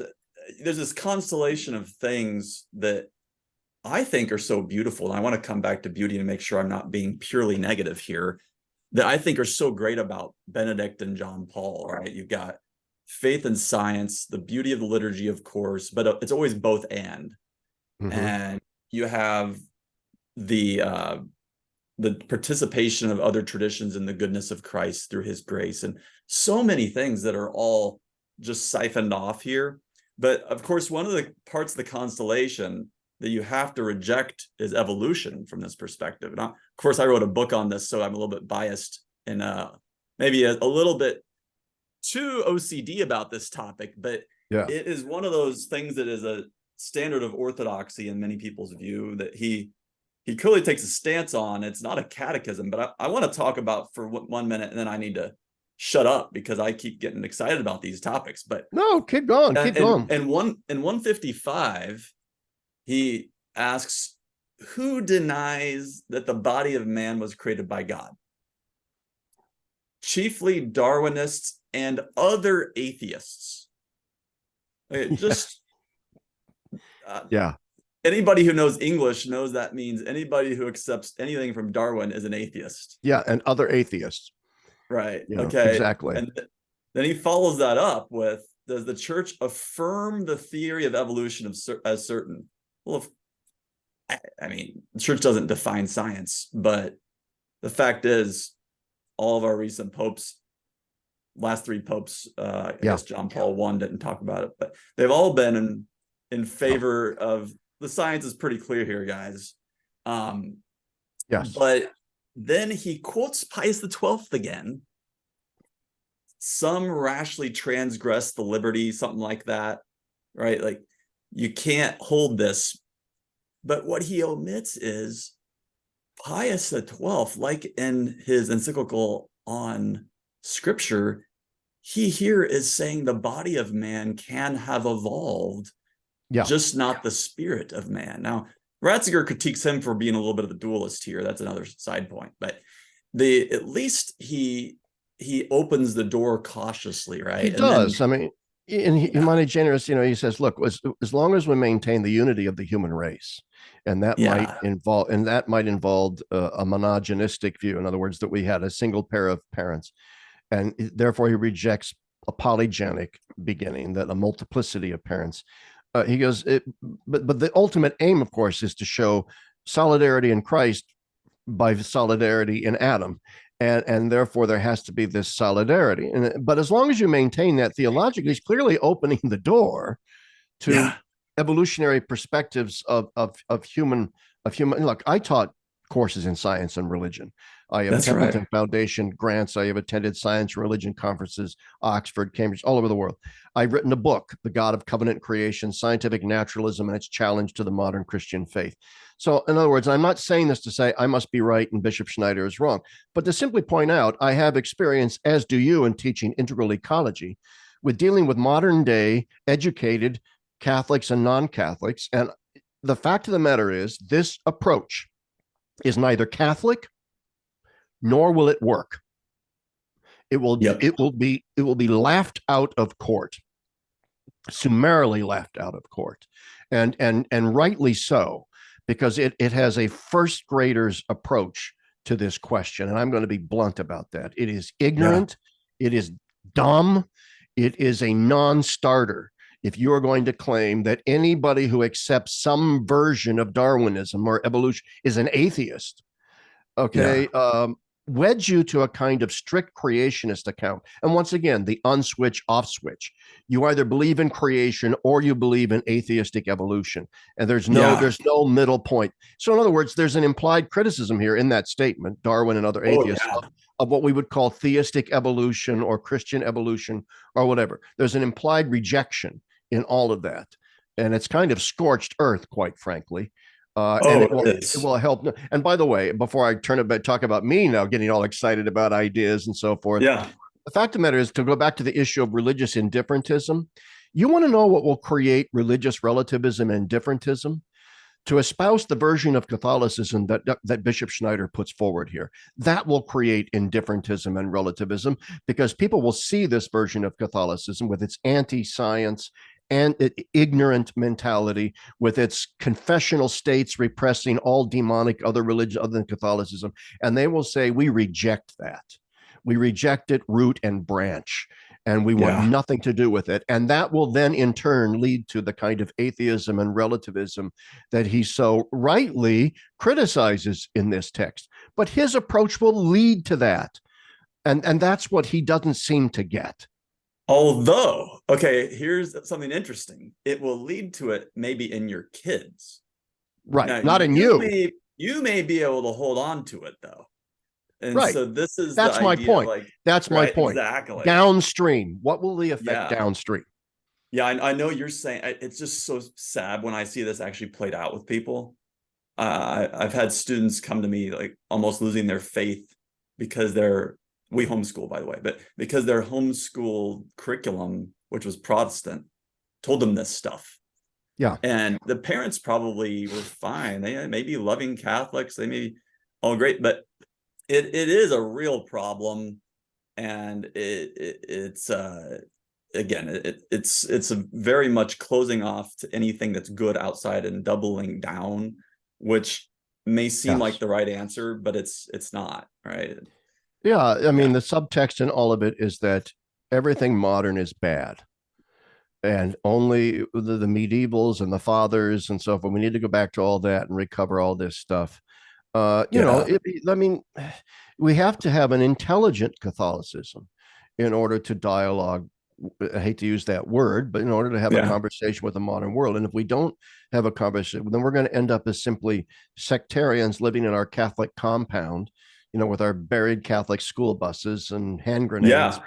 there's this constellation of things that I think are so beautiful. And I want to come back to beauty and make sure I'm not being purely negative here, that I think are so great about Benedict and John Paul, right? You've got faith and science, the beauty of the liturgy, of course, but it's always both and. And you have the participation of other traditions in the goodness of Christ through his grace, and so many things that are all just siphoned off here. But of course, one of the parts of the constellation that you have to reject is evolution from this perspective. And of course, I wrote a book on this, so I'm a little bit biased and maybe a little bit too OCD about this topic, but it is one of those things that is a standard of orthodoxy in many people's view that he clearly takes a stance on. It's not a catechism, but I want to talk about for 1 minute, and then I need to shut up because I keep getting excited about these topics. But no, keep going. And 155, he asks, who denies that the body of man was created by God? Chiefly Darwinists and other atheists. Anybody who knows English knows that means anybody who accepts anything from Darwin is an atheist. Yeah, and other atheists. Right. Okay. Exactly. And then he follows that up with, does the church affirm the theory of evolution as certain? Well, I mean, the church doesn't define science, but the fact is, all of our recent popes, last three popes, I guess John Paul I didn't talk about it, but they've all been in favor of, the science is pretty clear here, guys. But then he quotes Pius XII again. Some rashly transgress the liberty, something like that, right? Like, you can't hold this. But what he omits is Pius XII, like in his encyclical on scripture, he here is saying the body of man can have evolved, Yeah, just not the spirit of man. Now, Ratzinger critiques him for being a little bit of a dualist here. That's another side point, but at least he opens the door cautiously, he right? And then does. I mean, in yeah, Humani Generis, he says, look, as long as we maintain the unity of the human race, and yeah, that might involve a monogenistic view. In other words, that we had a single pair of parents, and therefore he rejects a polygenic beginning, that a multiplicity of parents. He goes, but the ultimate aim, of course, is to show solidarity in Christ by solidarity in Adam. And therefore there has to be this solidarity. But as long as you maintain that theologically, he's clearly opening the door to yeah, evolutionary perspectives of human. Look, I taught courses in science and religion. I have that's right. Templeton Foundation grants. I have attended science and religion conferences, Oxford, Cambridge, all over the world. I've written a book, The God of Covenant Creation, Scientific Naturalism and Its Challenge to the Modern Christian Faith. So, in other words, I'm not saying this to say I must be right and Bishop Schneider is wrong, but to simply point out I have experience, as do you, in teaching integral ecology, with dealing with modern day educated Catholics and non-Catholics. And the fact of the matter is, this approach is neither Catholic nor will it work. Yep. It will be laughed out of court, summarily laughed out of court, and rightly so, because it has a first grader's approach to this question. And I'm going to be blunt about that. It is Yeah. ignorant, it is dumb, it is a non-starter if you are going to claim that anybody who accepts some version of Darwinism or evolution is an atheist. Yeah. Okay. Wedge you to a kind of strict creationist account. And once again, the unswitch, off switch. You either believe in creation or you believe in atheistic evolution. And Yeah. there's no middle point. So in other words, there's an implied criticism here in that statement, Darwin and other Oh atheists, yeah. of what we would call theistic evolution or Christian evolution or whatever. There's an implied rejection in all of that. And it's kind of scorched earth, quite frankly. And Oh, it it is. will help. And by the way, before I turn it back, talk about me now getting all excited about ideas and so forth, Yeah. the fact of the matter is, to go back to the issue of religious indifferentism, you want to know what will create religious relativism and indifferentism? To espouse the version of Catholicism that Bishop Schneider puts forward here. That will create indifferentism and relativism, because people will see this version of Catholicism with its anti-science and ignorant mentality, with its confessional states repressing all demonic other religions other than Catholicism, and they will say, we reject that. We reject it root and branch, and we want Yeah. nothing to do with it. And that will then in turn lead to the kind of atheism and relativism that he so rightly criticizes in this text. But his approach will lead to that. And that's what he doesn't seem to get. Although, okay, here's something interesting. It will lead to it maybe in your kids. Right. Now Not in you. you may be able to hold on to it though. And Right. so this is the That's my idea, point. like, That's my right, point. exactly. Downstream. What will the effect Yeah. downstream? Yeah, I know you're saying it's just so sad when I see this actually played out with people. I've had students come to me like almost losing their faith because we homeschool, by the way, but because their homeschool curriculum, which was Protestant, told them this stuff. Yeah. And the parents probably were fine. They may be loving Catholics, they may be all great, but it is a real problem. And it's again, it's a very much closing off to anything that's good outside and doubling down, which may seem like Yes. the right answer, but it's not, right? Yeah. I Yeah. mean, the subtext in all of it is that everything modern is bad. And only the medievals and the fathers and so forth. We need to go back to all that and recover all this stuff. Yeah. I mean, we have to have an intelligent Catholicism in order to dialogue. I hate to use that word, but in order to have a Yeah. conversation with the modern world. And if we don't have a conversation, then we're going to end up as simply sectarians living in our Catholic compound, with our buried Catholic school buses and hand grenades Yeah.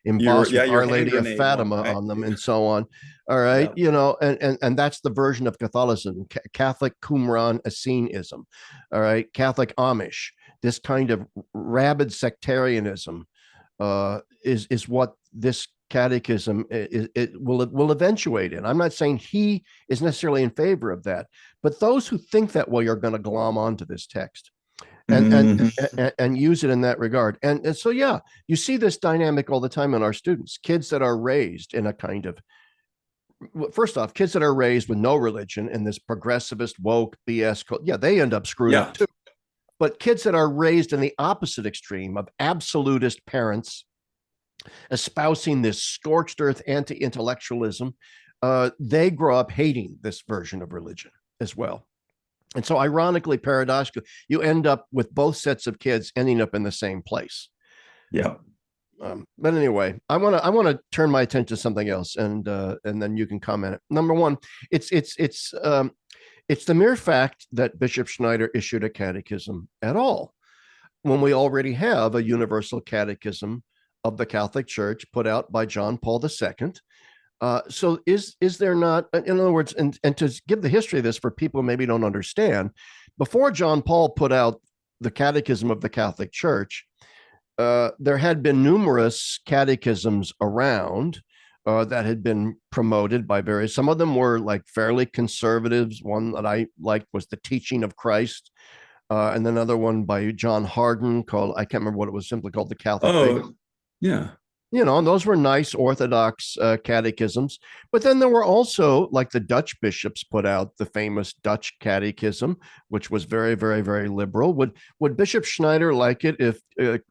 embossed Your Our hand Lady of grenade one, Fatima right? on them, and so on. All right, Yeah. and that's the version of Catholicism, Catholic Qumran Essenism. All right, Catholic Amish. This kind of rabid sectarianism is what this catechism will eventuate in. I'm not saying he is necessarily in favor of that, but those who think that way are going to glom onto this text and use it in that regard. And so, yeah, you see this dynamic all the time in our students, kids that are raised in a kind of, first off, kids that are raised with no religion and this progressivist woke BS, yeah, they end up screwed up too. But kids that are raised in the opposite extreme of absolutist parents espousing this scorched earth anti-intellectualism, they grow up hating this version of religion as well. And so, ironically, paradoxically, you end up with both sets of kids ending up in the same place. Yeah. But anyway, I want to turn my attention to something else, and then you can comment. Number one, it's the mere fact that Bishop Schneider issued a catechism at all, when we already have a universal catechism of the Catholic Church put out by John Paul II. So is there not, in other words, and to give the history of this for people who maybe don't understand, before John Paul put out the Catechism of the Catholic Church, there had been numerous catechisms around that had been promoted by various, some of them were like fairly conservatives. One that I liked was The Teaching of Christ. And another one by John Hardin called, I can't remember what it was, simply called The Catholic Faith. Yeah. And those were nice Orthodox catechisms. But then there were also, like the Dutch bishops put out the famous Dutch Catechism, which was very, very, very liberal. Would Bishop Schneider like it if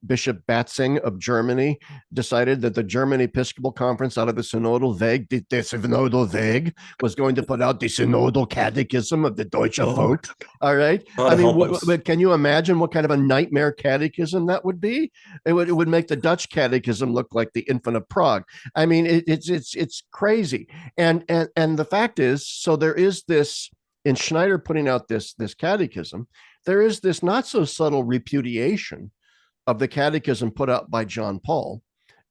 Bishop Batzing of Germany decided that the German Episcopal Conference out of the Synodal Weg, was going to put out the Synodal Catechism of the Deutsche Volk? All right. I mean, can you imagine what kind of a nightmare catechism that would be? It would make the Dutch Catechism look like the Infant of Prague. I mean, it's crazy. And the fact is, so there is this, in Schneider putting out this catechism, there is this not so subtle repudiation of the catechism put out by John Paul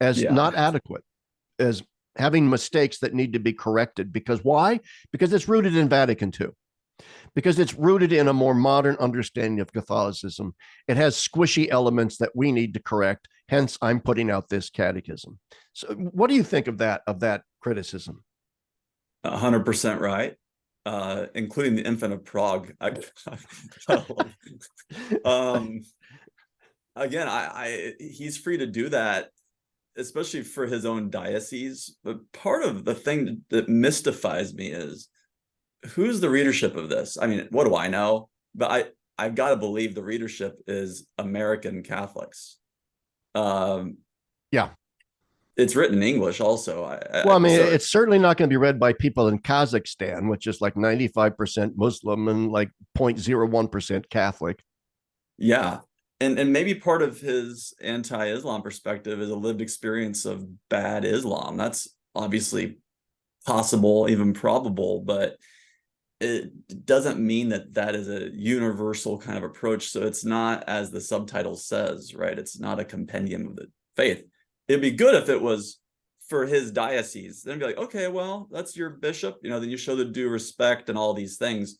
as not adequate, as having mistakes that need to be corrected. Because why? Because it's rooted in Vatican II. Because it's rooted in a more modern understanding of Catholicism. It has squishy elements that we need to correct. Hence, I'm putting out this catechism. So what do you think of that criticism? 100% right. Including the Infant of Prague. Again, he's free to do that, especially for his own diocese. But part of the thing that mystifies me is, who's the readership of this? I mean, what do I know? But I've got to believe the readership is American Catholics. Yeah. It's written in English also. It's certainly not going to be read by people in Kazakhstan, which is like 95% Muslim and like 0.01% Catholic. Yeah. And maybe part of his anti-Islam perspective is a lived experience of bad Islam. That's obviously possible, even probable, but it doesn't mean that is a universal kind of approach. So it's not, as the subtitle says, right? It's not a compendium of the faith. It'd be good if it was for his diocese. Then be like, okay, well, that's your bishop, then you show the due respect and all these things.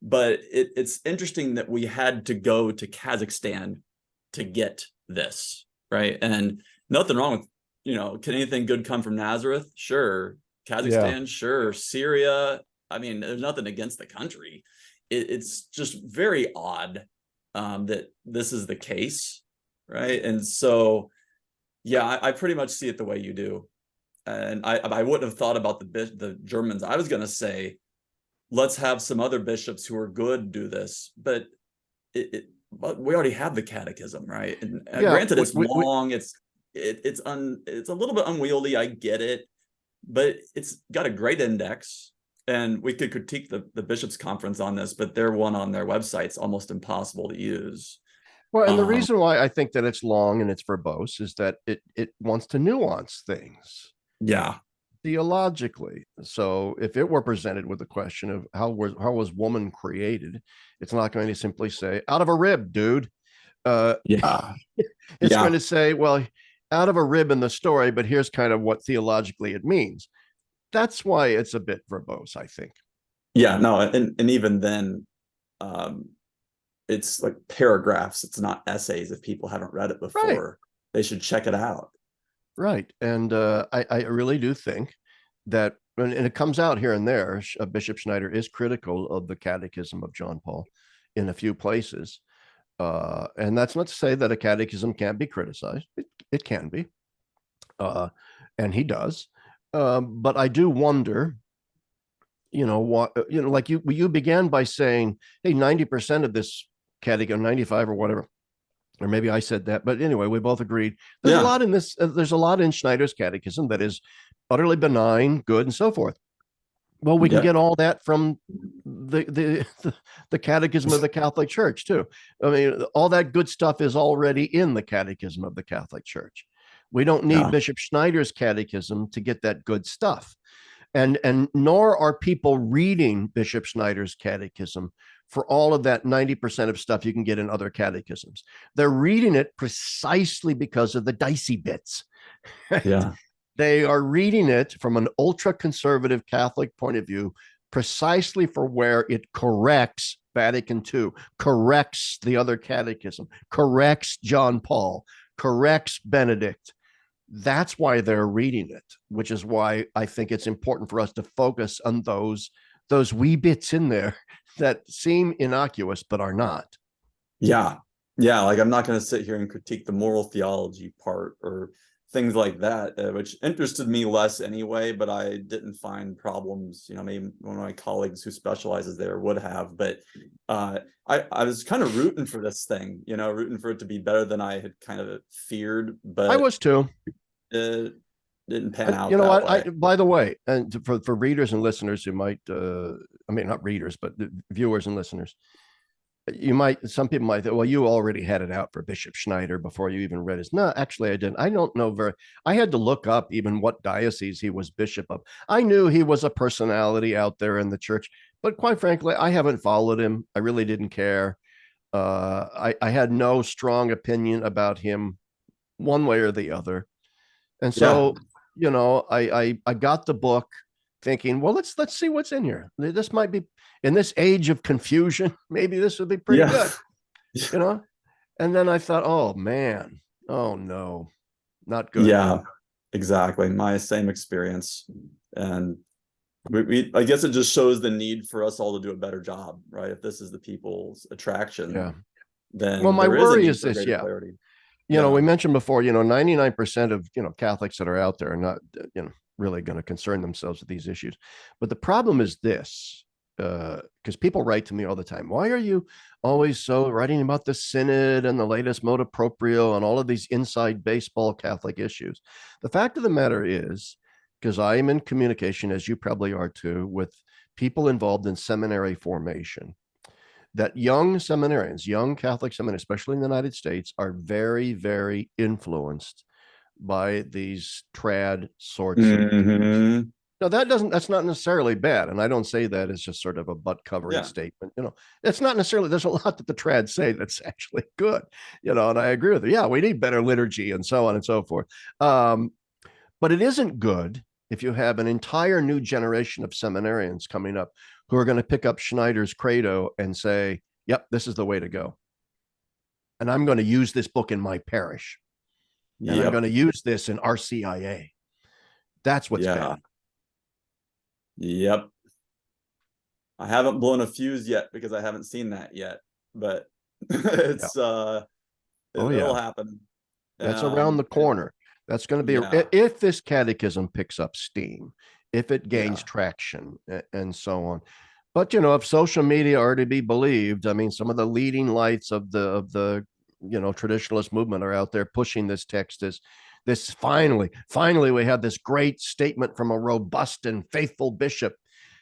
But it's interesting that we had to go to Kazakhstan to get this, right? And nothing wrong with, can anything good come from Nazareth? Sure. Kazakhstan, sure. Syria. I mean, there's nothing against the country. It's just very odd that this is the case, right? And so, yeah, I pretty much see it the way you do. And I wouldn't have thought about the Germans. I was going to say, let's have some other bishops who are good do this, but but we already have the catechism, right? And granted, it's long. It's a little bit unwieldy. I get it, but it's got a great index. And we could critique the bishops' conference on this, but their one on their website's almost impossible to use. Well, and the reason why I think that it's long and it's verbose is that it wants to nuance things. Yeah. Theologically. So if it were presented with the question of how was woman created, it's not going to simply say, out of a rib, dude. It's going to say, well, out of a rib in the story, but here's kind of what theologically it means. That's why it's a bit verbose, I think. Yeah, no, and even then, um, it's like paragraphs. It's not essays. If people haven't read it Right. before, they should check it out. Right. And I really do think that, and it comes out here and there, Bishop Schneider is critical of the Catechism of John Paul in a few places. And that's not to say that a catechism can't be criticized. It can be. And he does. But I do wonder, what, like you began by saying, hey, 90% of this catechism, 95 or whatever, or maybe I said that, but anyway, we both agreed. There's a lot in this. There's a lot in Schneider's catechism that is utterly benign, good, and so forth. Well, we can get all that from the Catechism of the Catholic Church too. I mean, all that good stuff is already in the Catechism of the Catholic Church. We don't need Bishop Schneider's catechism to get that good stuff. And nor are people reading Bishop Schneider's catechism for all of that 90% of stuff you can get in other catechisms. They're reading it precisely because of the dicey bits. Yeah. They are reading it from an ultra conservative Catholic point of view, precisely for where it corrects Vatican II, corrects the other catechism, corrects John Paul, corrects Benedict. That's why they're reading it, which is why I think it's important for us to focus on those wee bits in there that seem innocuous but are not. Yeah. Yeah. Like, I'm not going to sit here and critique the moral theology part or things like that, which interested me less anyway, but I didn't find problems. Maybe one of my colleagues who specializes there would have, but I was kind of rooting for this thing, rooting for it to be better than I had kind of feared, but I was too. It didn't pan out. You know what? By the way, and for readers and listeners who might, I mean, not readers, but viewers and listeners, some people might think, well, you already had it out for Bishop Schneider before you even read his. No, actually, I didn't. I don't know I had to look up even what diocese he was bishop of. I knew he was a personality out there in the church, but quite frankly, I haven't followed him. I really didn't care. I had no strong opinion about him one way or the other. And so, I got the book thinking, well, let's see what's in here. This might be, in this age of confusion, maybe this would be pretty good, And then I thought, oh man, oh no, not good. Yeah, exactly. My same experience. And I guess it just shows the need for us all to do a better job, right? If this is the people's attraction, then my worry is this, clarity. We mentioned before, 99% of, Catholics that are out there are not, really going to concern themselves with these issues. But the problem is this, because people write to me all the time. Why are you always so writing about the synod and the latest motu proprio and all of these inside baseball Catholic issues? The fact of the matter is, because I am in communication, as you probably are too, with people involved in seminary formation, that young seminarians, young Catholic seminarians, especially in the United States, are very, very influenced by these trad sorts of. Now, that's not necessarily bad. And I don't say that as just sort of a butt covering statement. It's not necessarily, there's a lot that the trads say that's actually good, and I agree with it. Yeah, we need better liturgy and so on and so forth. But it isn't good if you have an entire new generation of seminarians coming up who are going to pick up Schneider's credo and say, yep, this is the way to go. And I'm going to use this book in my parish. And I'm going to use this in RCIA. That's what's bad. Yep. I haven't blown a fuse yet because I haven't seen that yet, but it's it'll happen. That's around the corner. That's going to be if this catechism picks up steam, if it gains traction and so on. But if social media are to be believed, I mean, some of the leading lights of the traditionalist movement are out there pushing this text as this finally we have this great statement from a robust and faithful bishop.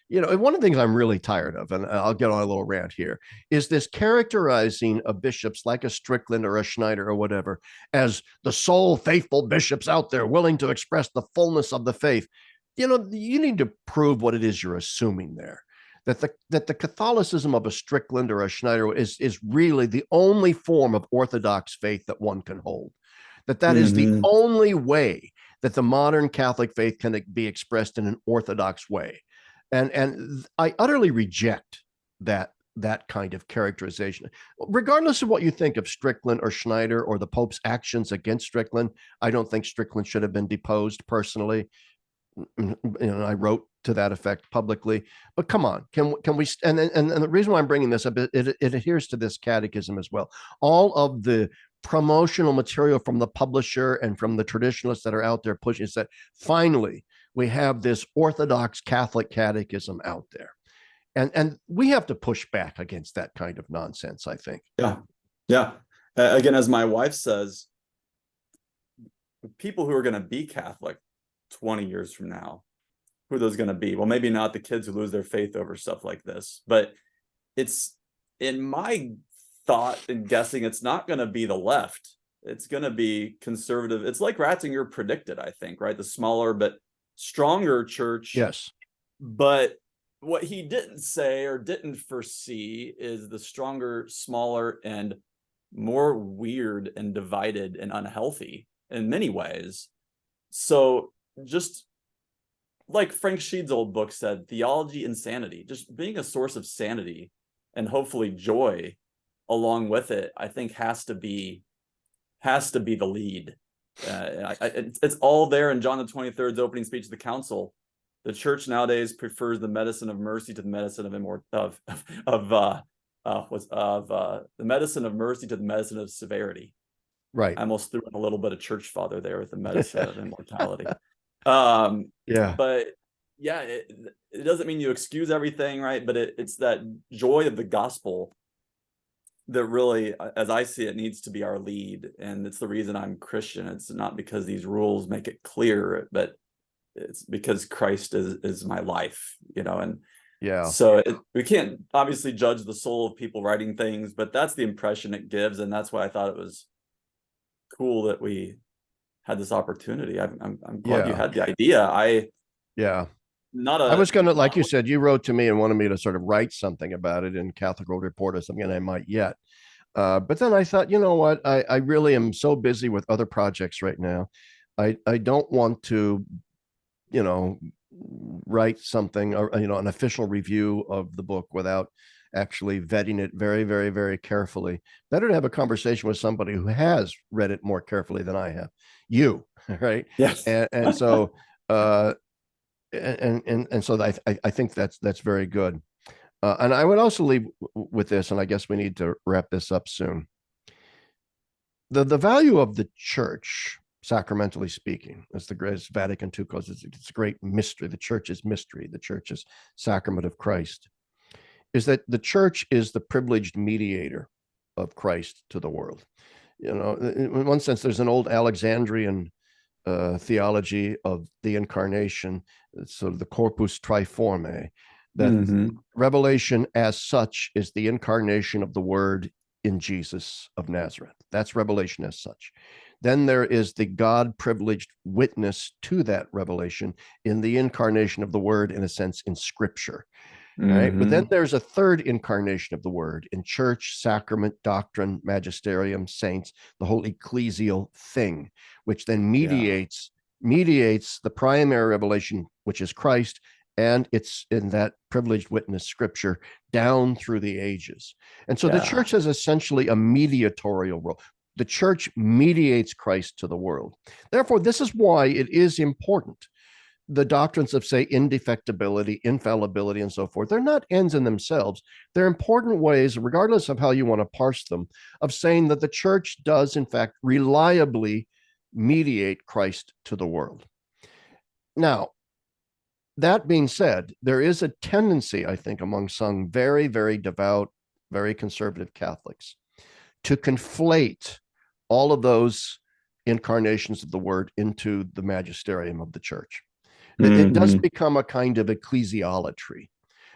One of the things I'm really tired of, and I'll get on a little rant here, is this characterizing of bishops like a Strickland or a Schneider or whatever as the sole faithful bishops out there willing to express the fullness of the faith. You need to prove what it is you're assuming there. That the Catholicism of a Strickland or a Schneider is really the only form of Orthodox faith that one can hold. that is the Mm-hmm. only way that the modern Catholic faith can be expressed in an orthodox way. And I utterly reject that kind of characterization. Regardless of what you think of Strickland or Schneider or the Pope's actions against Strickland, I don't think Strickland should have been deposed personally. I wrote to that effect publicly. But come on, can we? And the reason why I'm bringing this up, it adheres to this catechism as well. All of the promotional material from the publisher and from the traditionalists that are out there pushing is that finally we have this Orthodox Catholic catechism out there, and we have to push back against that kind of nonsense, I think. Yeah, yeah. Again, as my wife says, people who are going to be Catholic 20 years from now, who are those going to be? Well, maybe not the kids who lose their faith over stuff like this, but it's, in my thought and guessing, it's not going to be the left. It's going to be conservative. It's like Ratzinger predicted, I think, right? The smaller but stronger church. Yes. But what he didn't say or didn't foresee is the stronger, smaller, and more weird and divided and unhealthy in many ways. So just like Frank Sheed's old book said, theology insanity, just being a source of sanity and hopefully joy along with it, I think has to be the lead. It's all there in John the 23rd's opening speech of the council. The church nowadays prefers the medicine of mercy to the medicine of the medicine of mercy to the medicine of severity. Right. I almost threw in a little bit of church father there with the medicine of immortality. Yeah. But yeah, it doesn't mean you excuse everything, right? But it's that joy of the gospel that really, as I see it, needs to be our lead. And it's the reason I'm Christian. It's not because these rules make it clear, but it's because Christ is my life, and Yeah. so we can't obviously judge the soul of people writing things, but that's the impression it gives. And that's why I thought it was cool that we had this opportunity. I'm glad you had the idea. I was going to, like you said, you wrote to me and wanted me to sort of write something about it in Catholic World Report or something, and I might yet. But then I thought, you know what? I really am so busy with other projects right now. I don't want to, write something or, an official review of the book without actually vetting it very, very, very carefully. Better to have a conversation with somebody who has read it more carefully than I have. You, right? Yes. And so, and so I think that's very good. And I would also leave with this, and I guess we need to wrap this up soon. The value of the church, sacramentally speaking, as the greatest Vatican II calls it, it's a great mystery. The church is mystery. The church is sacrament of Christ. Is that the church is the privileged mediator of Christ to the world. In one sense, there's an old Alexandrian theology of the incarnation, sort of the corpus triforme, that revelation as such is the incarnation of the word in Jesus of Nazareth. That's revelation as such. Then there is the God privileged witness to that revelation in the incarnation of the word, in a sense, in scripture. Right. But then there's a third incarnation of the word in church, sacrament, doctrine, magisterium, saints, the whole ecclesial thing, which then mediates the primary revelation, which is Christ, and it's in that privileged witness scripture down through the ages. And so the church has essentially a mediatorial role. The church mediates Christ to the world. Therefore, this is why it is important. The doctrines of, say, indefectibility, infallibility, and so forth, they're not ends in themselves. They're important ways, regardless of how you want to parse them, of saying that the church does, in fact, reliably mediate Christ to the world. Now, that being said, there is a tendency, I think, among some very, very devout, very conservative Catholics to conflate all of those incarnations of the word into the magisterium of the church. It does become a kind of ecclesiolatry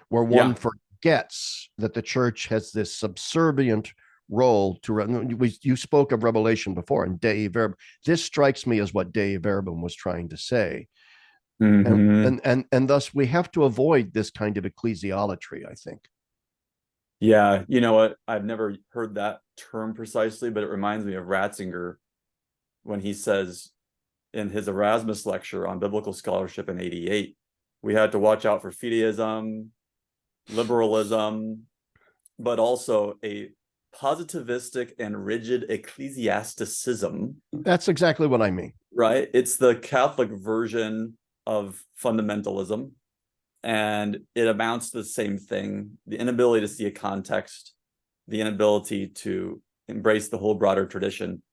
where one forgets that the church has this subservient role to. You spoke of revelation before and Dei Verbum. This strikes me as what Dei Verbum was trying to say. And thus we have to avoid this kind of ecclesiolatry, I think. Yeah, you know what? I've never heard that term precisely, but it reminds me of Ratzinger when he says in his Erasmus lecture on biblical scholarship in '88, we had to watch out for fideism, liberalism, but also a positivistic and rigid ecclesiasticism. That's exactly what I mean. Right? It's the Catholic version of fundamentalism, and it amounts to the same thing: the inability to see a context, the inability to embrace the whole broader tradition.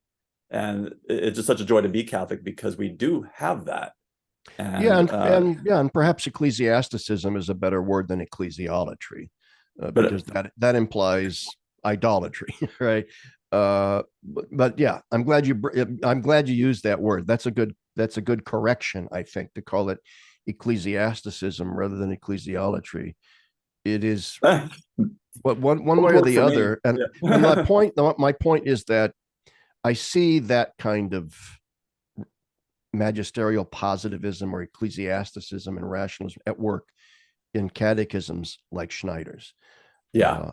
And it's just such a joy to be Catholic because we do have that. And perhaps ecclesiasticism is a better word than ecclesiolatry, because that implies idolatry, right? But yeah, I'm glad you used that word. That's a good correction, I think, to call it ecclesiasticism rather than ecclesiolatry. It is, but one way or the other. And, yeah. And my point is that I see that kind of magisterial positivism or ecclesiasticism and rationalism at work in catechisms like Schneider's. Yeah.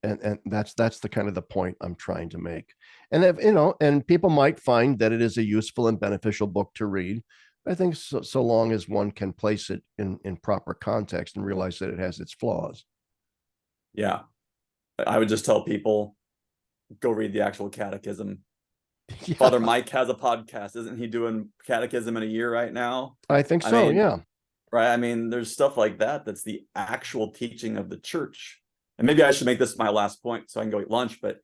And that's the kind of the point I'm trying to make. And if and people might find that it is a useful and beneficial book to read. I think so long as one can place it in proper context and realize that it has its flaws. Yeah. I would just tell people, go read the actual catechism. Yeah. Father Mike has a podcast. Isn't he doing catechism in a year right now? I think so. Yeah. Right. I mean, there's stuff like that. That's the actual teaching of the church. And maybe I should make this my last point so I can go eat lunch, but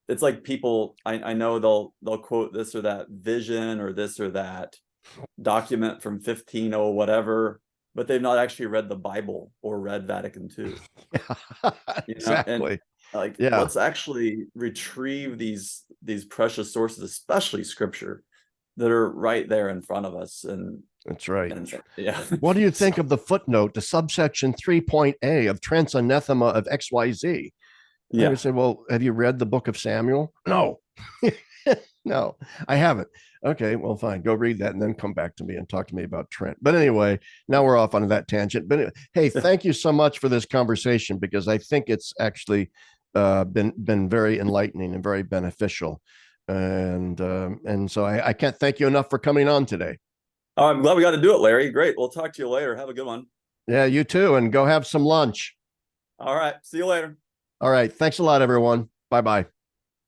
it's like people, I know they'll quote this or that vision or this or that document from 15 whatever, but they've not actually read the Bible or read Vatican II. Yeah, exactly. Let's actually retrieve these precious sources, especially scripture, that are right there in front of us. And that's right. Yeah. What do you think of the footnote, the subsection 3.A of Trent's anathema of XYZ? Yeah. I would say, well, have you read the book of Samuel? No. No, I haven't. Okay, well, fine. Go read that and then come back to me and talk to me about Trent. But anyway, now we're off on that tangent. But anyway, hey, thank you so much for this conversation, because I think it's actually been very enlightening and very beneficial. And so I can't thank you enough for coming on today. Oh, I'm glad we got to do it, Larry. Great. We'll talk to you later. Have a good one. Yeah, you too. And go have some lunch. All right. See you later. All right. Thanks a lot, everyone. Bye-bye.